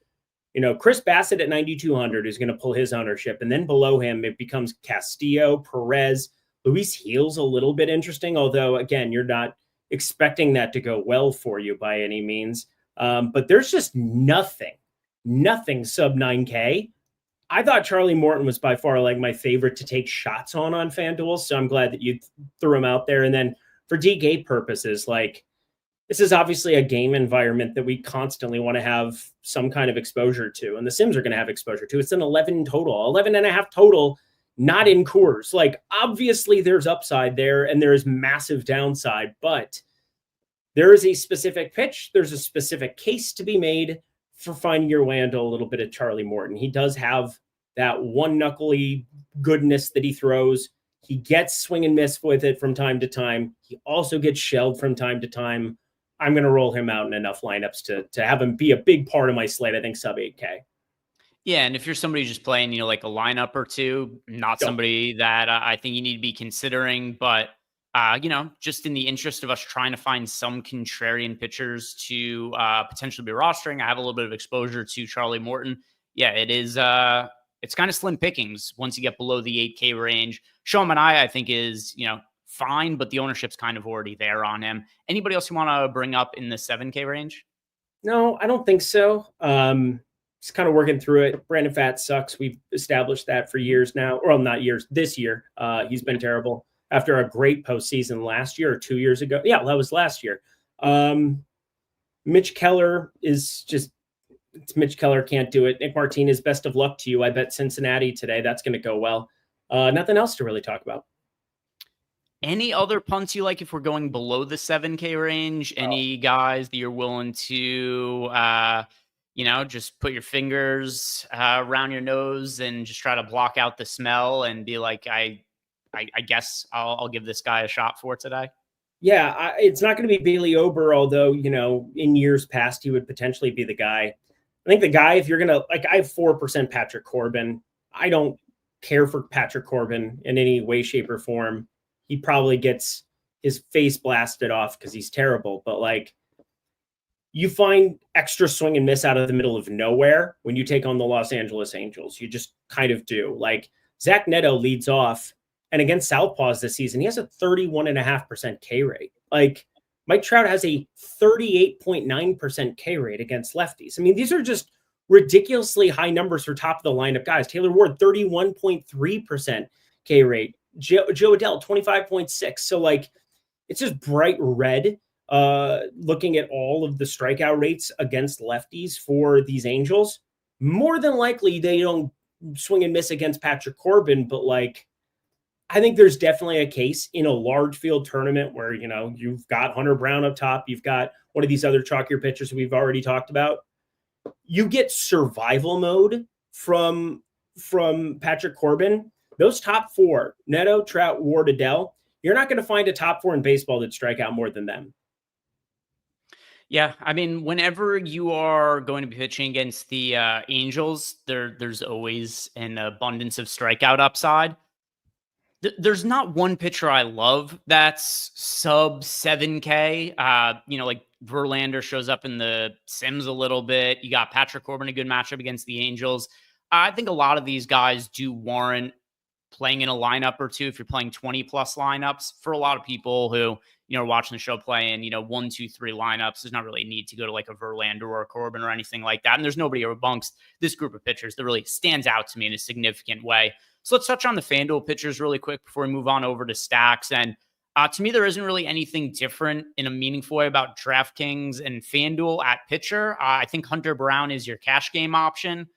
Chris Bassett at 9,200 is going to pull his ownership. And then below him, it becomes Castillo, Perez, Luis Gil's a little bit interesting. Although, again, you're not expecting that to go well for you by any means. But there's just nothing sub 9K. I thought Charlie Morton was by far like my favorite to take shots on FanDuel. So I'm glad that you threw him out there. And then for DK purposes, like this is obviously a game environment that we constantly want to have some kind of exposure to. And the Sims are going to have exposure to. It's an 11 and a half total, not in Coors. Like obviously there's upside there and there is massive downside, but there is a specific pitch. There's a specific case to be made for finding your way into a little bit of Charlie Morton. He does have that one knuckly goodness that he throws. He gets swing and miss with it from time to time. He also gets shelled from time to time. I'm going to roll him out in enough lineups to have him be a big part of my slate. I think sub 8K. Yeah, and if you're somebody just playing, like a lineup or two, not somebody that I think you need to be considering, but just in the interest of us trying to find some contrarian pitchers to potentially be rostering, I have a little bit of exposure to Charlie Morton. Yeah, it is. It's kind of slim pickings once you get below the 8K range. Showman I think is, fine, but the ownership's kind of already there on him. Anybody else you want to bring up in the 7K range? No, I don't think so. Just kind of working through it. Brandon Pfaadt sucks. We've established that for years now. Well, not years. This year, he's been terrible. After a great postseason last year or 2 years ago. Yeah, that was last year. Mitch Keller is just, it's Mitch Keller, can't do it. Nick Martinez, best of luck to you. I bet Cincinnati today. That's going to go well. Nothing else to really talk about. Any other punts you like if we're going below the 7K range? Any guys that you're willing to, just put your fingers around your nose and just try to block out the smell and be like, I guess I'll give this guy a shot for today? Yeah, it's not going to be Bailey Ober, although, in years past, he would potentially be the guy. I think the guy, if you're going to, I have 4% Patrick Corbin. I don't care for Patrick Corbin in any way, shape, or form. He probably gets his face blasted off because he's terrible. But, you find extra swing and miss out of the middle of nowhere when you take on the Los Angeles Angels. You just kind of do. Zach Neto leads off. And against Southpaws this season, he has a 31.5% K rate. Mike Trout has a 38.9% K rate against lefties. I mean, these are just ridiculously high numbers for top of the lineup guys. Taylor Ward, 31.3% K rate. Joe Adell, 25.6. So like, it's just bright red. Looking at all of the strikeout rates against lefties for these Angels, more than likely they don't swing and miss against Patrick Corbin, but like, I think there's definitely a case in a large field tournament where, you know, you've got Hunter Brown up top, you've got one of these other chalkier pitchers we've already talked about. You get survival mode from Patrick Corbin. Those top four, Neto, Trout, Ward, Adell, you're not going to find a top four in baseball that strike out more than them. Yeah, I mean, whenever you are going to be pitching against the Angels, there's always an abundance of strikeout upside. There's not one pitcher I love that's sub 7K. Like Verlander shows up in the Sims a little bit. You got Patrick Corbin, a good matchup against the Angels. I think a lot of these guys do warrant playing in a lineup or two if you're playing 20 plus lineups. For a lot of people who, are watching the show playing, 1, 2, 3 lineups, there's not really a need to go to like a Verlander or a Corbin or anything like that. And there's nobody amongst this group of pitchers that really stands out to me in a significant way. So let's touch on the FanDuel pitchers really quick before we move on over to stacks. And to me, there isn't really anything different in a meaningful way about DraftKings and FanDuel at pitcher. I think Hunter Brown is your cash game option.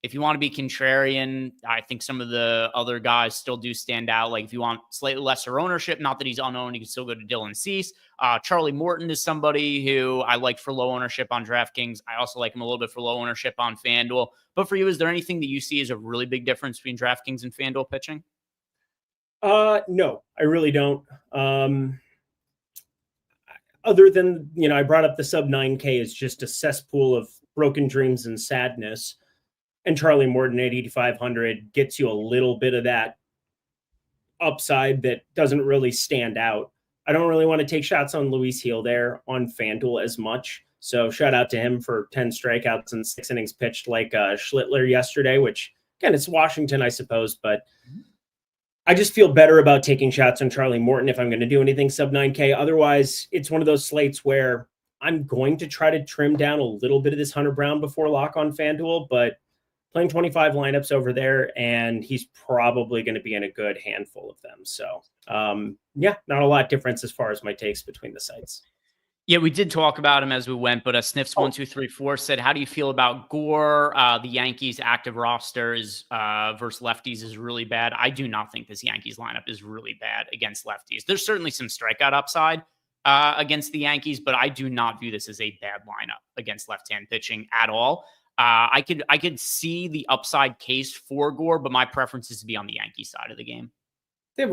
If you want to be contrarian, I think some of the other guys still do stand out. Like if you want slightly lesser ownership, not that he's unowned, you can still go to Dylan Cease. Charlie Morton is somebody who I like for low ownership on DraftKings. I also like him a little bit for low ownership on FanDuel. But for you, is there anything that you see as a really big difference between DraftKings and FanDuel pitching? No, I really don't. Other than, I brought up the sub 9K is just a cesspool of broken dreams and sadness. And Charlie Morton at 8,500 gets you a little bit of that upside that doesn't really stand out. I don't really want to take shots on Luis Gil there on FanDuel as much. So shout out to him for 10 strikeouts and 6 innings pitched like Schlittler yesterday, which, again, it's Washington, I suppose. But I just feel better about taking shots on Charlie Morton if I'm going to do anything sub 9K. Otherwise, it's one of those slates where I'm going to try to trim down a little bit of this Hunter Brown before lock on FanDuel, but playing 25 lineups over there, and he's probably going to be in a good handful of them. So, not a lot difference as far as my takes between the sites. Yeah, we did talk about him as we went, but Sniffs1234 said, how do you feel about Gore? The Yankees active roster is versus lefties is really bad. I do not think this Yankees lineup is really bad against lefties. There's certainly some strikeout upside against the Yankees, but I do not view this as a bad lineup against left-hand pitching at all. I could see the upside case for Gore, but my preference is to be on the Yankee side of the game. They have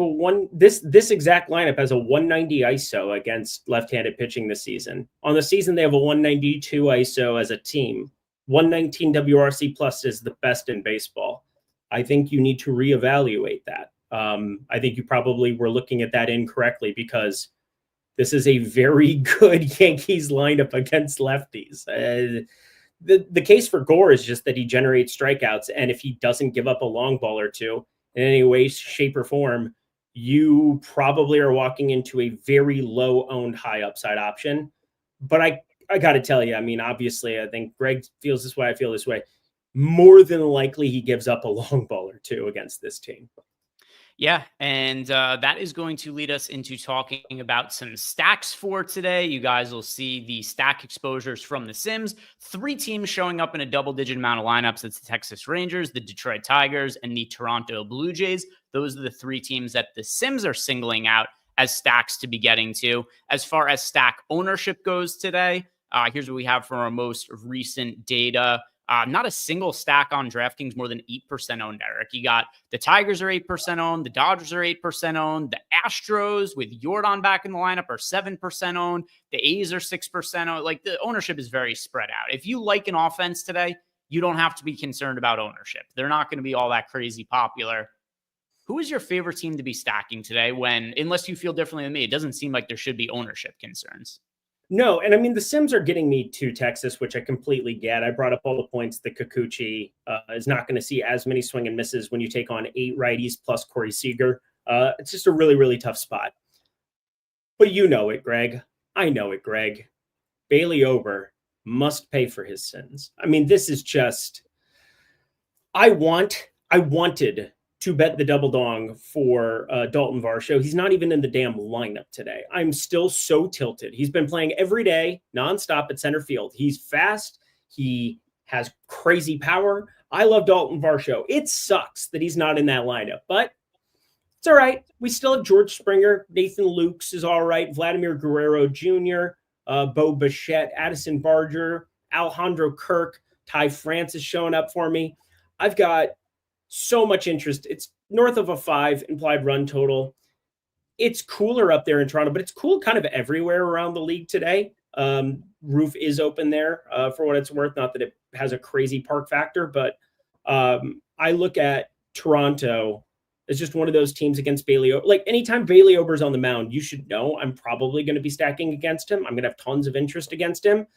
this exact lineup has a 190 ISO against left-handed pitching this season. On the season, they have a 192 ISO as a team. 119 WRC plus is the best in baseball. I think you need to reevaluate that. I think you probably were looking at that incorrectly because this is a very good Yankees lineup against lefties. The case for Gore is just that he generates strikeouts, and if he doesn't give up a long ball or two in any way, shape, or form, you probably are walking into a very low-owned, high upside option. But I got to tell you, I mean, obviously, I think Greg feels this way. I feel this way. More than likely, he gives up a long ball or two against this team. Yeah, and that is going to lead us into talking about some stacks for today. You guys will see the stack exposures from the Sims. 3 teams showing up in a double-digit amount of lineups. It's the Texas Rangers, the Detroit Tigers, and the Toronto Blue Jays. Those are the 3 teams that the Sims are singling out as stacks to be getting to. As far as stack ownership goes today, here's what we have from our most recent data. Not a single stack on DraftKings more than 8% owned, Eric. You got the Tigers are 8% owned. The Dodgers are 8% owned. The Astros with Yordan back in the lineup are 7% owned. The A's are 6% owned. Like, the ownership is very spread out. If you like an offense today, you don't have to be concerned about ownership. They're not going to be all that crazy popular. Who is your favorite team to be stacking today unless you feel differently than me, it doesn't seem like there should be ownership concerns. No, and I mean, the Sims are getting me to Texas, which I completely get. I brought up all the points that Kikuchi is not going to see as many swing and misses when you take on 8 righties plus Corey Seager. It's just a really, really tough spot. But you know it, Greg. I know it, Greg. Bailey Ober must pay for his sins. I mean, this is just, I wanted to bet the double dong for Dalton Varsho. He's not even in the damn lineup today. I'm still so tilted. He's been playing every day, nonstop at center field. He's fast. He has crazy power. I love Dalton Varsho. It sucks that he's not in that lineup, but it's all right. We still have George Springer. Nathan Lukes is all right. Vladimir Guerrero Jr., Bo Bichette, Addison Barger, Alejandro Kirk, Ty France is showing up for me. I've got so much interest. It's north of a 5 implied run total. It's cooler up there in Toronto, but it's cool kind of everywhere around the league today. Roof is open there for what it's worth. Not that it has a crazy park factor, but I look at Toronto as just one of those teams against Bailey. Like anytime Bailey Ober's on the mound, you should know I'm probably going to be stacking against him. I'm going to have tons of interest against him.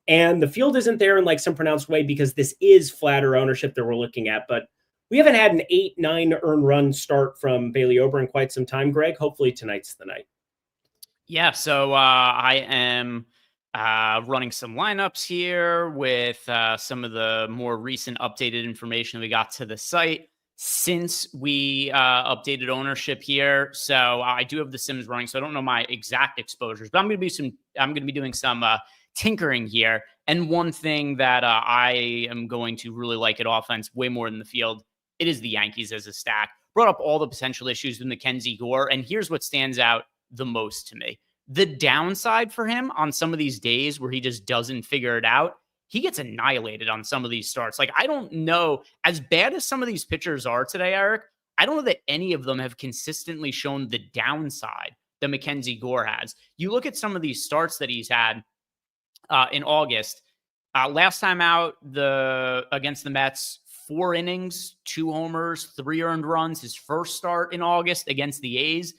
And the field isn't there in like some pronounced way because this is flatter ownership that we're looking at, but we haven't had an 8-9 earned run start from Bailey Ober in quite some time, Greg. Hopefully tonight's the night. Yeah, so I am running some lineups here with some of the more recent updated information we got to the site since we updated ownership here. So I do have the Sims running, so I don't know my exact exposures, but I'm going to be doing some tinkering here. And one thing that I am going to really like at offense way more than the field, it is the Yankees as a stack. Brought up all the potential issues with Mackenzie Gore, and here's what stands out the most to me. The downside for him on some of these days where he just doesn't figure it out, he gets annihilated on some of these starts. Like, I don't know, as bad as some of these pitchers are today, Eric, I don't know that any of them have consistently shown the downside that Mackenzie Gore has. You look at some of these starts that he's had in August. Last time out against the Mets, 4 innings, 2 homers, 3 earned runs. His first start in August against the A's,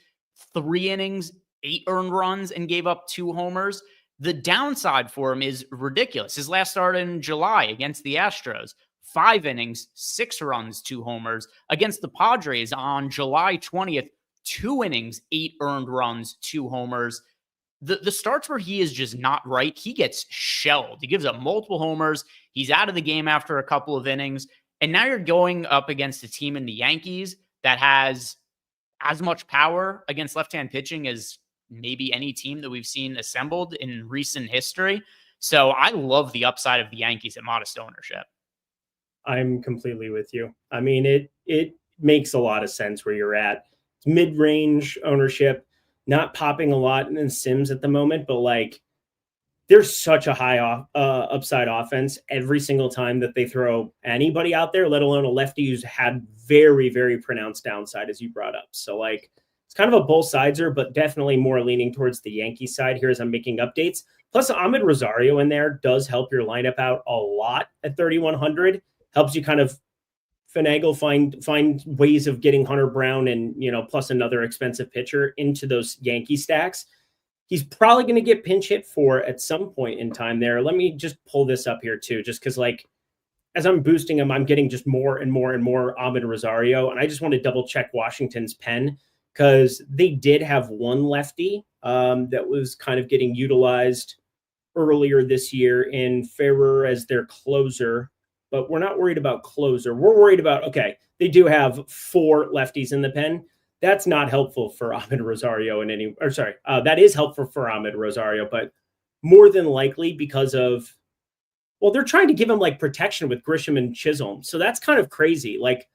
3 innings, 8 earned runs, and gave up 2 homers. The downside for him is ridiculous. His last start in July against the Astros, 5 innings, 6 runs, 2 homers. Against the Padres on July 20th, 2 innings, 8 earned runs, 2 homers. The starts where he is just not right, he gets shelled. He gives up multiple homers. He's out of the game after a couple of innings. And now you're going up against a team in the Yankees that has as much power against left-hand pitching as maybe any team that we've seen assembled in recent history. So I love the upside of the Yankees at modest ownership. I'm completely with you. I mean, it makes a lot of sense where you're at. It's mid-range ownership, not popping a lot in Sims at the moment, but like there's such a high upside offense every single time that they throw anybody out there, let alone a lefty who's had very, very pronounced downside, as you brought up. So like it's kind of a both sideser, but definitely more leaning towards the Yankee side here as I'm making updates. Plus Ahmed Rosario in there does help your lineup out a lot at 3,100. Helps you kind of finagle, find ways of getting Hunter Brown and, plus another expensive pitcher into those Yankee stacks. He's probably going to get pinch hit for at some point in time there. Let me just pull this up here too, just because like as I'm boosting him, I'm getting just more and more and more Ahmed Rosario. And I just want to double check Washington's pen because they did have one lefty that was kind of getting utilized earlier this year in Ferrer as their closer. But we're not worried about closer. We're worried about, okay, they do have 4 lefties in the pen. That's not helpful for Ahmed Rosario that is helpful for Ahmed Rosario, but more than likely because of, well, they're trying to give him like protection with Grisham and Chisholm. So that's kind of crazy. Like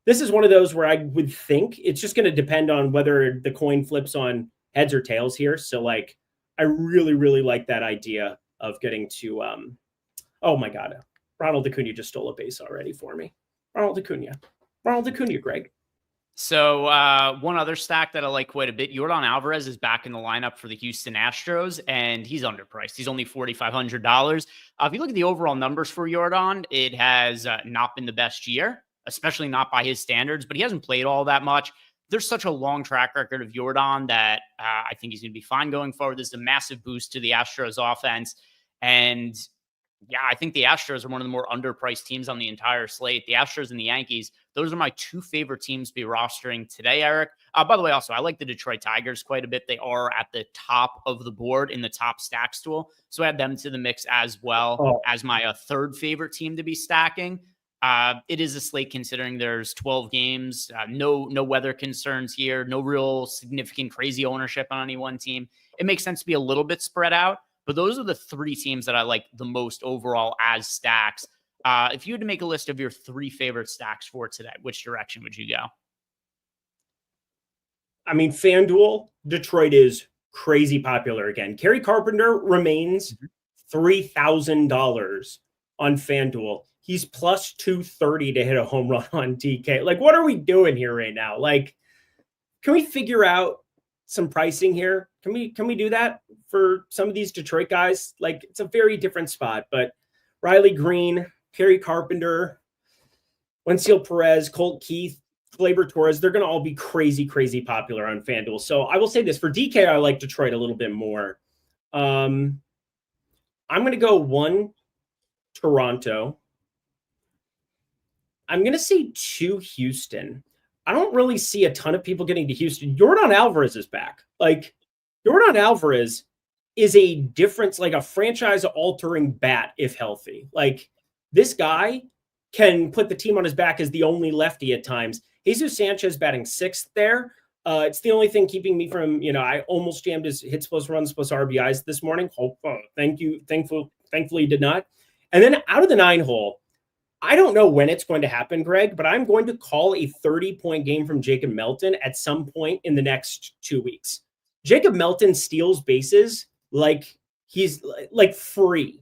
this is one of those where I would think it's just going to depend on whether the coin flips on heads or tails here. So like, I really, really like that idea of getting to, oh my God, Ronald Acuna just stole a base already for me. Ronald Acuna, Greg. So one other stack that I like quite a bit, Yordan Alvarez is back in the lineup for the Houston Astros, and he's underpriced. He's only $4,500. If you look at the overall numbers for Yordan, it has not been the best year, especially not by his standards, but he hasn't played all that much. There's such a long track record of Yordan that I think he's going to be fine going forward. This is a massive boost to the Astros offense, and Yeah, I think the Astros are one of the more underpriced teams on the entire slate. The Astros and the Yankees, those are my two favorite teams to be rostering today, Eric. By the way, also, I like the Detroit Tigers quite a bit. They are at the top of the board in the top stacks tool. So I add them to the mix as well Oh, as my third favorite team to be stacking. It is a slate considering there's 12 games, no weather concerns here, no real significant crazy ownership on any one team. It makes sense to be a little bit spread out. But those are the three teams that I like the most overall as stacks. If you had to make a list of your three favorite stacks for today, which direction would you go? I mean, FanDuel, Detroit is crazy popular again. Kerry Carpenter remains $3,000 on FanDuel. He's plus 230 to hit a home run on DK. Like, what are we doing here right now? Like, can we figure out some pricing here? Can we do that for some of these Detroit guys? Like, it's a very different spot, but Riley Green, Kerry Carpenter, Wensiel Perez, Colt Keith, Gleyber Torres, they're going to all be crazy, crazy popular on FanDuel. So I will say this, for DK, I like Detroit a little bit more. I'm going to go 1 Toronto. I'm going to say 2 Houston. I don't really see a ton of people getting to Houston. Yordan Alvarez is back. Like, Yordan Alvarez is a difference, like a franchise-altering bat if healthy. Like, this guy can put the team on his back as the only lefty at times. Jesus Sanchez batting 6th there. It's the only thing keeping me from, I almost jammed his hits plus runs plus RBIs this morning. Thankfully did not. And then out of the 9 hole, I don't know when it's going to happen, Greg, but I'm going to call a 30-point game from Jacob Melton at some point in the next 2 weeks. Jacob Melton steals bases like he's like free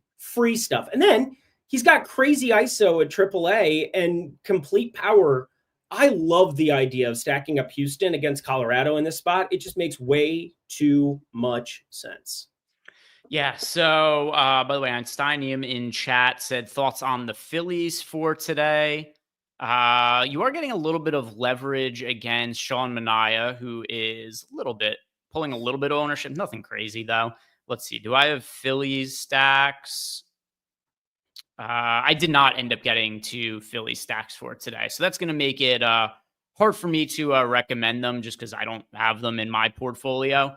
stuff. And then he's got crazy ISO at AAA and complete power. I love the idea of stacking up Houston against Colorado in this spot. It just makes way too much sense. Yeah. So, by the way, Einsteinium in chat said thoughts on the Phillies for today. You are getting a little bit of leverage against Sean Manaea, who is pulling a little bit of ownership. Nothing crazy, though. Let's see. Do I have Phillies stacks? I did not end up getting to Philly stacks for today. So that's going to make it hard for me to recommend them just because I don't have them in my portfolio.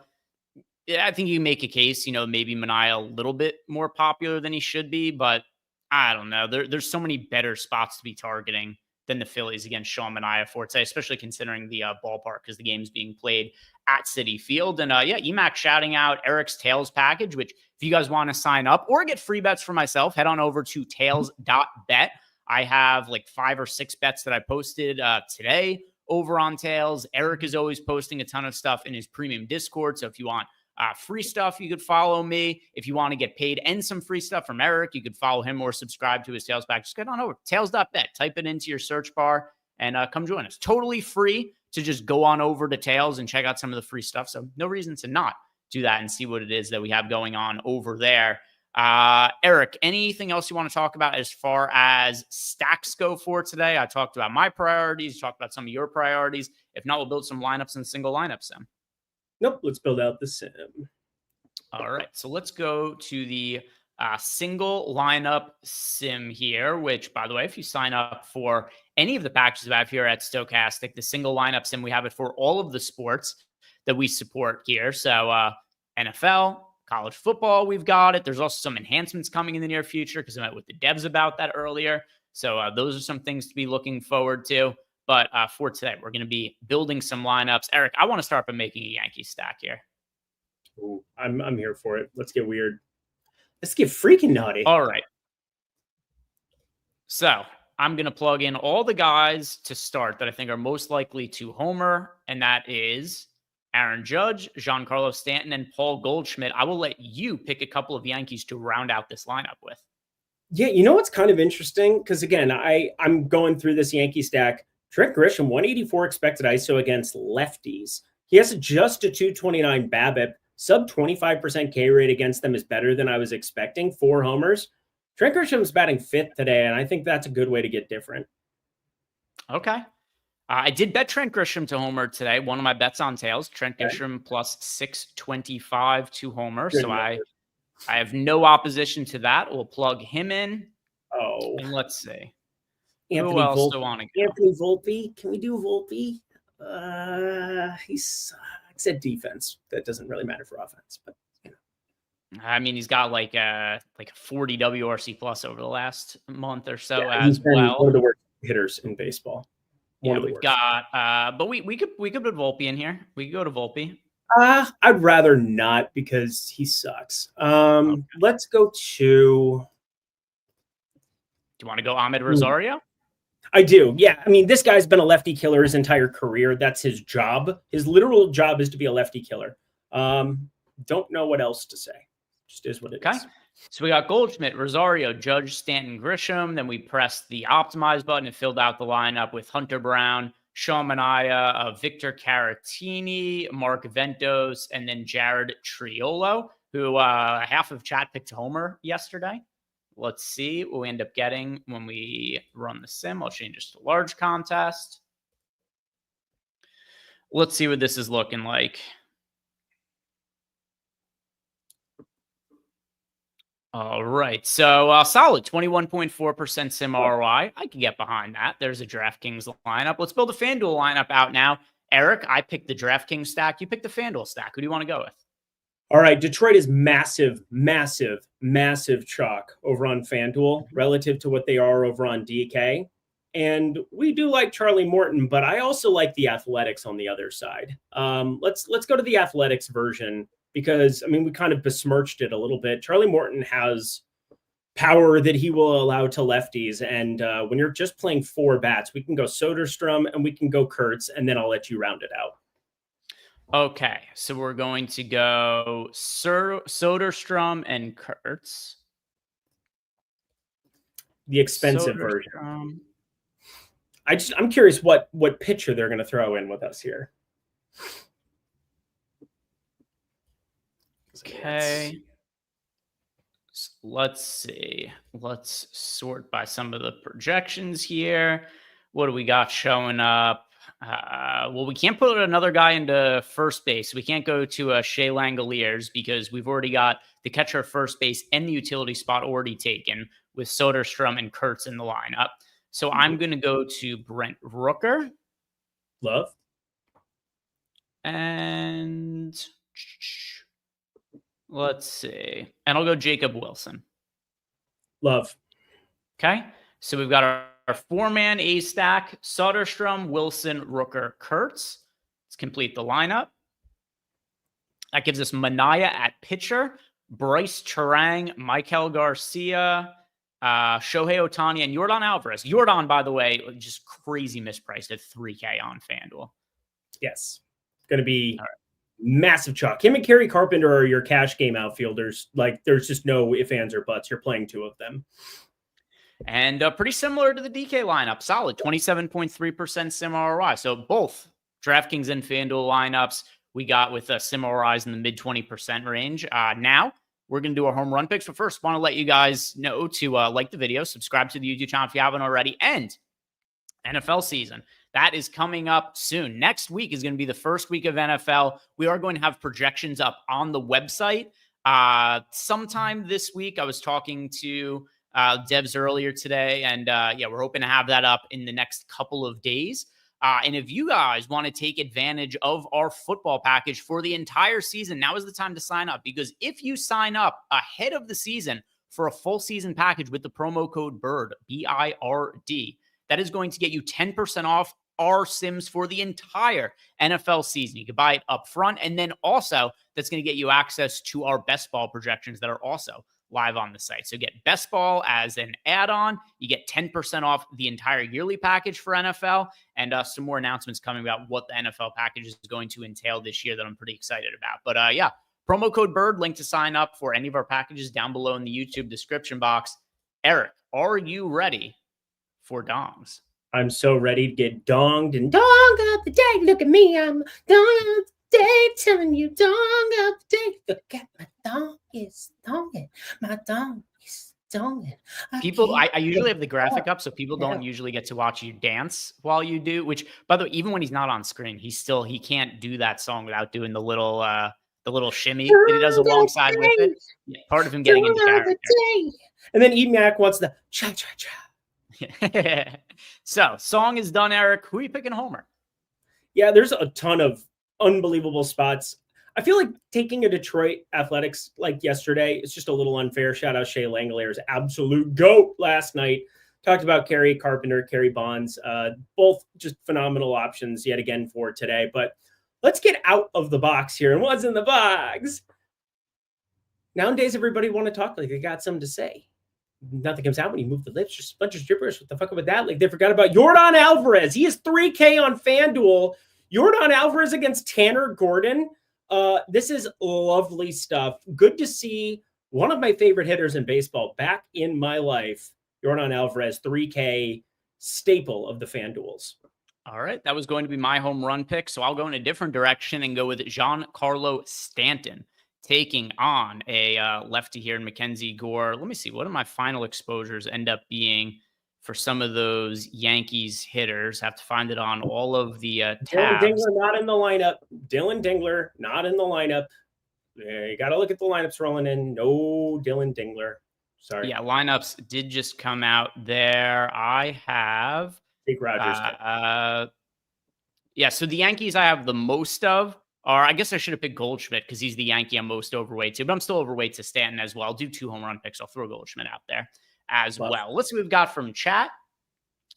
Yeah, I think you can make a case, maybe Manaea a little bit more popular than he should be, but I don't know. There's so many better spots to be targeting than the Phillies against Sean Manaea for today, especially considering the ballpark because the game's being played at Citi Field. And EMAC shouting out Eric's Tails package, which if you guys want to sign up or get free bets for myself, head on over to tails.bet. I have like 5 or 6 bets that I posted today over on Tails. Eric is always posting a ton of stuff in his premium Discord. So if you want free stuff, you could follow me. If you want to get paid and some free stuff from Eric, you could follow him or subscribe to his Tails pack. Just get on over tails.bet, type it into your search bar and come join us. Totally free to just go on over to Tails and check out some of the free stuff. So no reason to not do that and see what it is that we have going on over there. Eric, anything else you want to talk about as far as stacks go for today? I talked about my priorities, talked about some of your priorities. If not, we'll build some lineups and single lineup sim. Nope, let's build out the sim. All right, so let's go to the single lineup sim here, which, by the way, if you sign up for any of the packages we have here at Stokastic, the single lineup sim, we have it for all of the sports that we support here. So NFL, college football, we've got it. There's also some enhancements coming in the near future because I met with the devs about that earlier. So those are some things to be looking forward to. But for today, we're going to be building some lineups. Eric, I want to start by making a Yankee stack here. Ooh, I'm here for it. Let's get weird. Let's get freaking naughty. All right. So I'm going to plug in all the guys to start that I think are most likely to homer, and that is Aaron Judge, Giancarlo Stanton, and Paul Goldschmidt. I will let you pick a couple of Yankees to round out this lineup with. Yeah, you know what's kind of interesting? Because, again, I'm going through this Yankee stack. Trent Grisham, 184 expected ISO against lefties. He has just a 229 BABIP. Sub 25% K rate against them is better than I was expecting. 4 homers. Trent Grisham's batting 5th today, and I think that's a good way to get different. Okay. I did bet Trent Grisham to homer today. One of my bets on Tails. Trent Grisham plus 625 to homer. So I I have no opposition to that. We'll plug him in. Oh, And let's see. Anthony Who else Volpe. do I want to go? Anthony Volpe. Can we do Volpe? He sucks at defense. That doesn't really matter for offense, but I mean, he's got like a 40 WRC plus over the last month or so he's as been well. one of the worst hitters in baseball. We've got, but we could put Volpe in here. We could go to Volpe. I'd rather not because he sucks. Okay. Let's go to. Do you want to go Ahmed Rosario? I do. Yeah. I mean, this guy's been a lefty killer his entire career. That's his job. His literal job is to be a lefty killer. Don't know what else to say. Just is what it is. So we got Goldschmidt, Rosario, Judge, Stanton, Grisham. Then we pressed the optimize button and filled out the lineup with Hunter Brown, Sean Manaea, Victor Caratini, Mark Ventos, and then Jared Triolo, who half of chat picked Homer yesterday. Let's see what we end up getting when we run the sim. I'll change this to large contest. Let's see what this is looking like. All right. So solid 21.4% sim ROI. I can get behind that. There's a DraftKings lineup. Let's build a FanDuel lineup out now. Eric, I picked the DraftKings stack. You picked the FanDuel stack. Who do you want to go with? All right. Detroit is massive chalk over on FanDuel relative to what they are over on DK. And we do like Charlie Morton, but I also like the Athletics on the other side. Let's go to the Athletics version. Because, I mean, we kind of besmirched it a little bit. Charlie Morton has power that he will allow to lefties. And when you're just playing 4 bats, we can go Soderstrom and we can go Kurtz, and then I'll let you round it out. Okay. So we're going to go Soderstrom and Kurtz. The expensive version. I'm curious what pitcher they're going to throw in with us here. Okay. So let's see. Let's sort by some of the projections here. What do we got showing up? Well, we can't put another guy into first base. We can't go to Shea Langoliers because we've already got the catcher at first base and the utility spot already taken with Soderstrom and Kurtz in the lineup. So I'm going to go to Brent Rooker. Love. And let's see. And I'll go Jacob Wilson. Love. Okay. So we've got our 4-man A stack: Soderstrom, Wilson, Rooker, Kurtz. Let's complete the lineup. That gives us Manaea at pitcher, Bryce Charang, Michael Garcia, Shohei Ohtani, and Yordan Alvarez. Yordan, by the way, just crazy mispriced at $3K on FanDuel. Yes. Going to be massive chalk. Him and Kerry Carpenter are your cash game outfielders. Like, there's just no ifs, ands, or buts. You're playing 2 of them. And pretty similar to the DK lineup. Solid 27.3% sim ROI. So both DraftKings and FanDuel lineups we got with sim ROIs in the mid 20% range. Now we're going to do our home run picks. But first, want to let you guys know to like the video, subscribe to the YouTube channel if you haven't already, and NFL season. That is coming up soon. Next week is going to be the first week of NFL. We are going to have projections up on the website. Sometime this week, I was talking to devs earlier today, and we're hoping to have that up in the next couple of days. And if you guys want to take advantage of our football package for the entire season, now is the time to sign up, because if you sign up ahead of the season for a full season package with the promo code BIRD, BIRD, that is going to get you 10% off our sims for the entire NFL season. You can buy it up front, and then also that's going to get you access to our best ball projections that are also live on the site. So get best ball as an add-on. You get 10% off the entire yearly package for NFL, and some more announcements coming about what the NFL package is going to entail this year that I'm pretty excited about. But promo code BIRD, link to sign up for any of our packages down below in the YouTube description box. Eric, are you ready for dongs? I'm so ready to get donged and dong of the day. Look at me, I'm dong of the day, telling you dong of the day. Look at my dong is donging. My dong is donging. People, I usually have the graphic up, so people don't usually get to watch you dance while you do. Which, by the way, even when he's not on screen, he can't do that song without doing the little the little shimmy that he does alongside with it. Yeah, part of him getting into character. And then E-Mac wants the cha-cha-cha. So, song is done, Eric. Who are you picking homer? Yeah, there's a ton of unbelievable spots. I feel like taking a Detroit Athletics like yesterday is just a little unfair. Shout out Shea Langoliers, absolute GOAT last night. Talked about Kerry Carpenter, Kerry Bonds, both just phenomenal options yet again for today. But let's get out of the box here. And what's in the box? Nowadays, everybody want to talk like they got something to say. Nothing comes out when you move the lips. Just a bunch of gibberish. What the fuck with that? Like they forgot about Yordan Alvarez. He is 3K on FanDuel. Yordan Alvarez against Tanner Gordon. This is lovely stuff. Good to see one of my favorite hitters in baseball back in my life. Yordan Alvarez, 3K staple of the FanDuels. All right. That was going to be my home run pick. So I'll go in a different direction and go with Giancarlo Stanton, taking on a lefty here in Mackenzie Gore. Let me see. What do my final exposures end up being for some of those Yankees hitters? Have to find it on all of the tabs. Dylan Dingler not in the lineup. Dylan Dingler not in the lineup. You got to look at the lineups rolling in. No Dylan Dingler. Sorry. Yeah, lineups did just come out there. I have Jake Rogers. Yeah, so the Yankees I have the most of are, I guess I should have picked Goldschmidt because he's the Yankee I'm most overweight to, but I'm still overweight to Stanton as well. I'll do 2 home run picks. I'll throw Goldschmidt out there as well. Let's see what we've got from chat.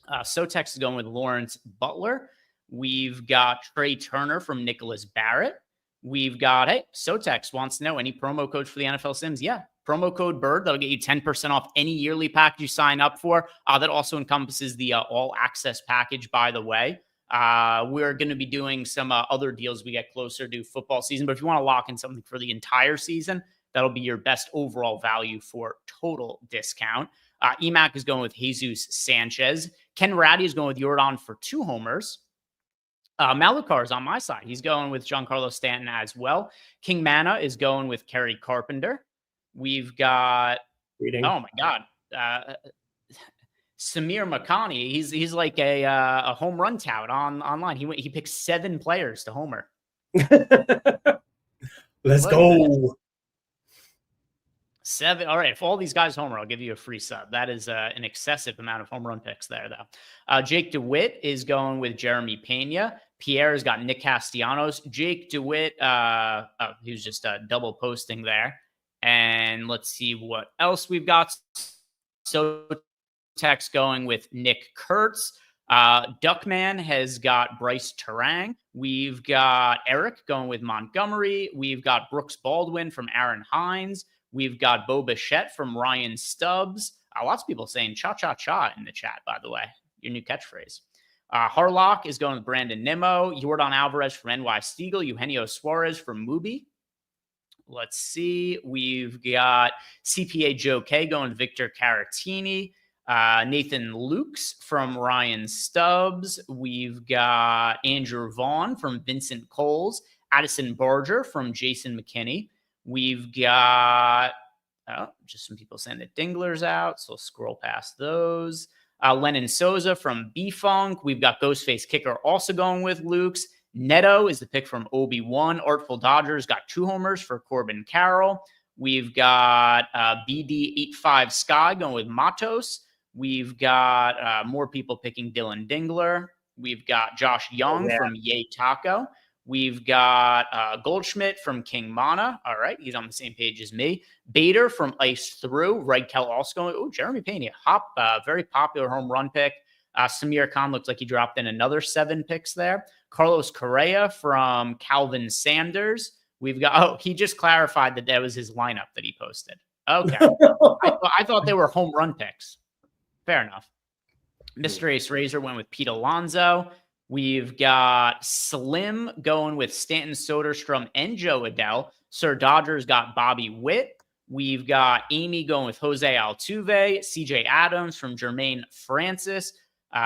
Sotex is going with Lawrence Butler. We've got Trey Turner from Nicholas Barrett. We've got, hey, Sotex wants to know any promo code for the NFL Sims. Yeah, promo code BIRD. That'll get you 10% off any yearly package you sign up for. That also encompasses the all access package, by the way. We're going to be doing some other deals as we get closer to football season. But if you want to lock in something for the entire season, that'll be your best overall value for total discount. EMAC is going with Jesus Sanchez. Ken Ratty is going with Yordan for 2 homers. Malukar is on my side. He's going with Giancarlo Stanton as well. King Mana is going with Kerry Carpenter. We've got, oh my God, Samir Makani. He's like a home run tout online. He picked 7 players to homer. Let's go. 7. All right. If all these guys homer, I'll give you a free sub. That is an excessive amount of home run picks there, though. Jake DeWitt is going with Jeremy Pena. Pierre has got Nick Castellanos. Jake DeWitt, he was just double posting there. And let's see what else we've got. So Tex going with Nick Kurtz. Duckman has got Bryce Terang. We've got Eric going with Montgomery. We've got Brooks Baldwin from Aaron Hines. We've got Bo Bichette from Ryan Stubbs. Lots of people saying cha-cha-cha in the chat, by the way. Your new catchphrase. Harlock is going with Brandon Nimmo. Yordan Alvarez from NY Stiegel. Eugenio Suarez from Mubi. Let's see. We've got CPA Joe K going with Victor Caratini. Nathan Lukes from Ryan Stubbs. We've got Andrew Vaughn from Vincent Coles. Addison Barger from Jason McKinney. We've got just some people saying that Dingler's out, so scroll past those. Lennon Souza from B-Funk. We've got Ghostface Kicker also going with Lukes. Neto is the pick from Obi-Wan. Artful Dodgers got 2 homers for Corbin Carroll. We've got BD85 Sky going with Matos. We've got more people picking Dylan Dingler. We've got Josh Young from Yay Taco. We've got Goldschmidt from King Mana. All right, he's on the same page as me. Bader from Ice Through. Red Kell also going. Oh, Jeremy Pena, very popular home run pick. Samir Khan looks like he dropped in another 7 picks there. Carlos Correa from Calvin Sanders. We've got, he just clarified that was his lineup that he posted. Okay. I thought they were home run picks. Fair enough. Mr. Ace Razor went with Pete Alonso. We've got Slim going with Stanton Soderstrom and Joe Adele. Sir Dodgers got Bobby Witt. We've got Amy going with Jose Altuve. CJ Adams from Jermaine Francis. And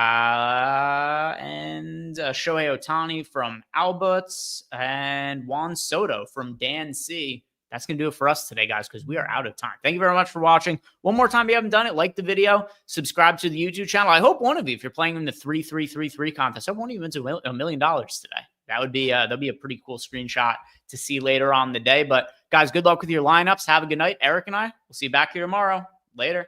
Shohei Ohtani from Alberts. And Juan Soto from Dan C. That's going to do it for us today, guys, because we are out of time. Thank you very much for watching. One more time, if you haven't done it, like the video, subscribe to the YouTube channel. I hope one of you, if you're playing in the 3-3-3-3 contest, I hope one of you wins $1 million today. that'll be a pretty cool screenshot to see later on in the day. But guys, good luck with your lineups. Have a good night. Eric and I will see you back here tomorrow. Later.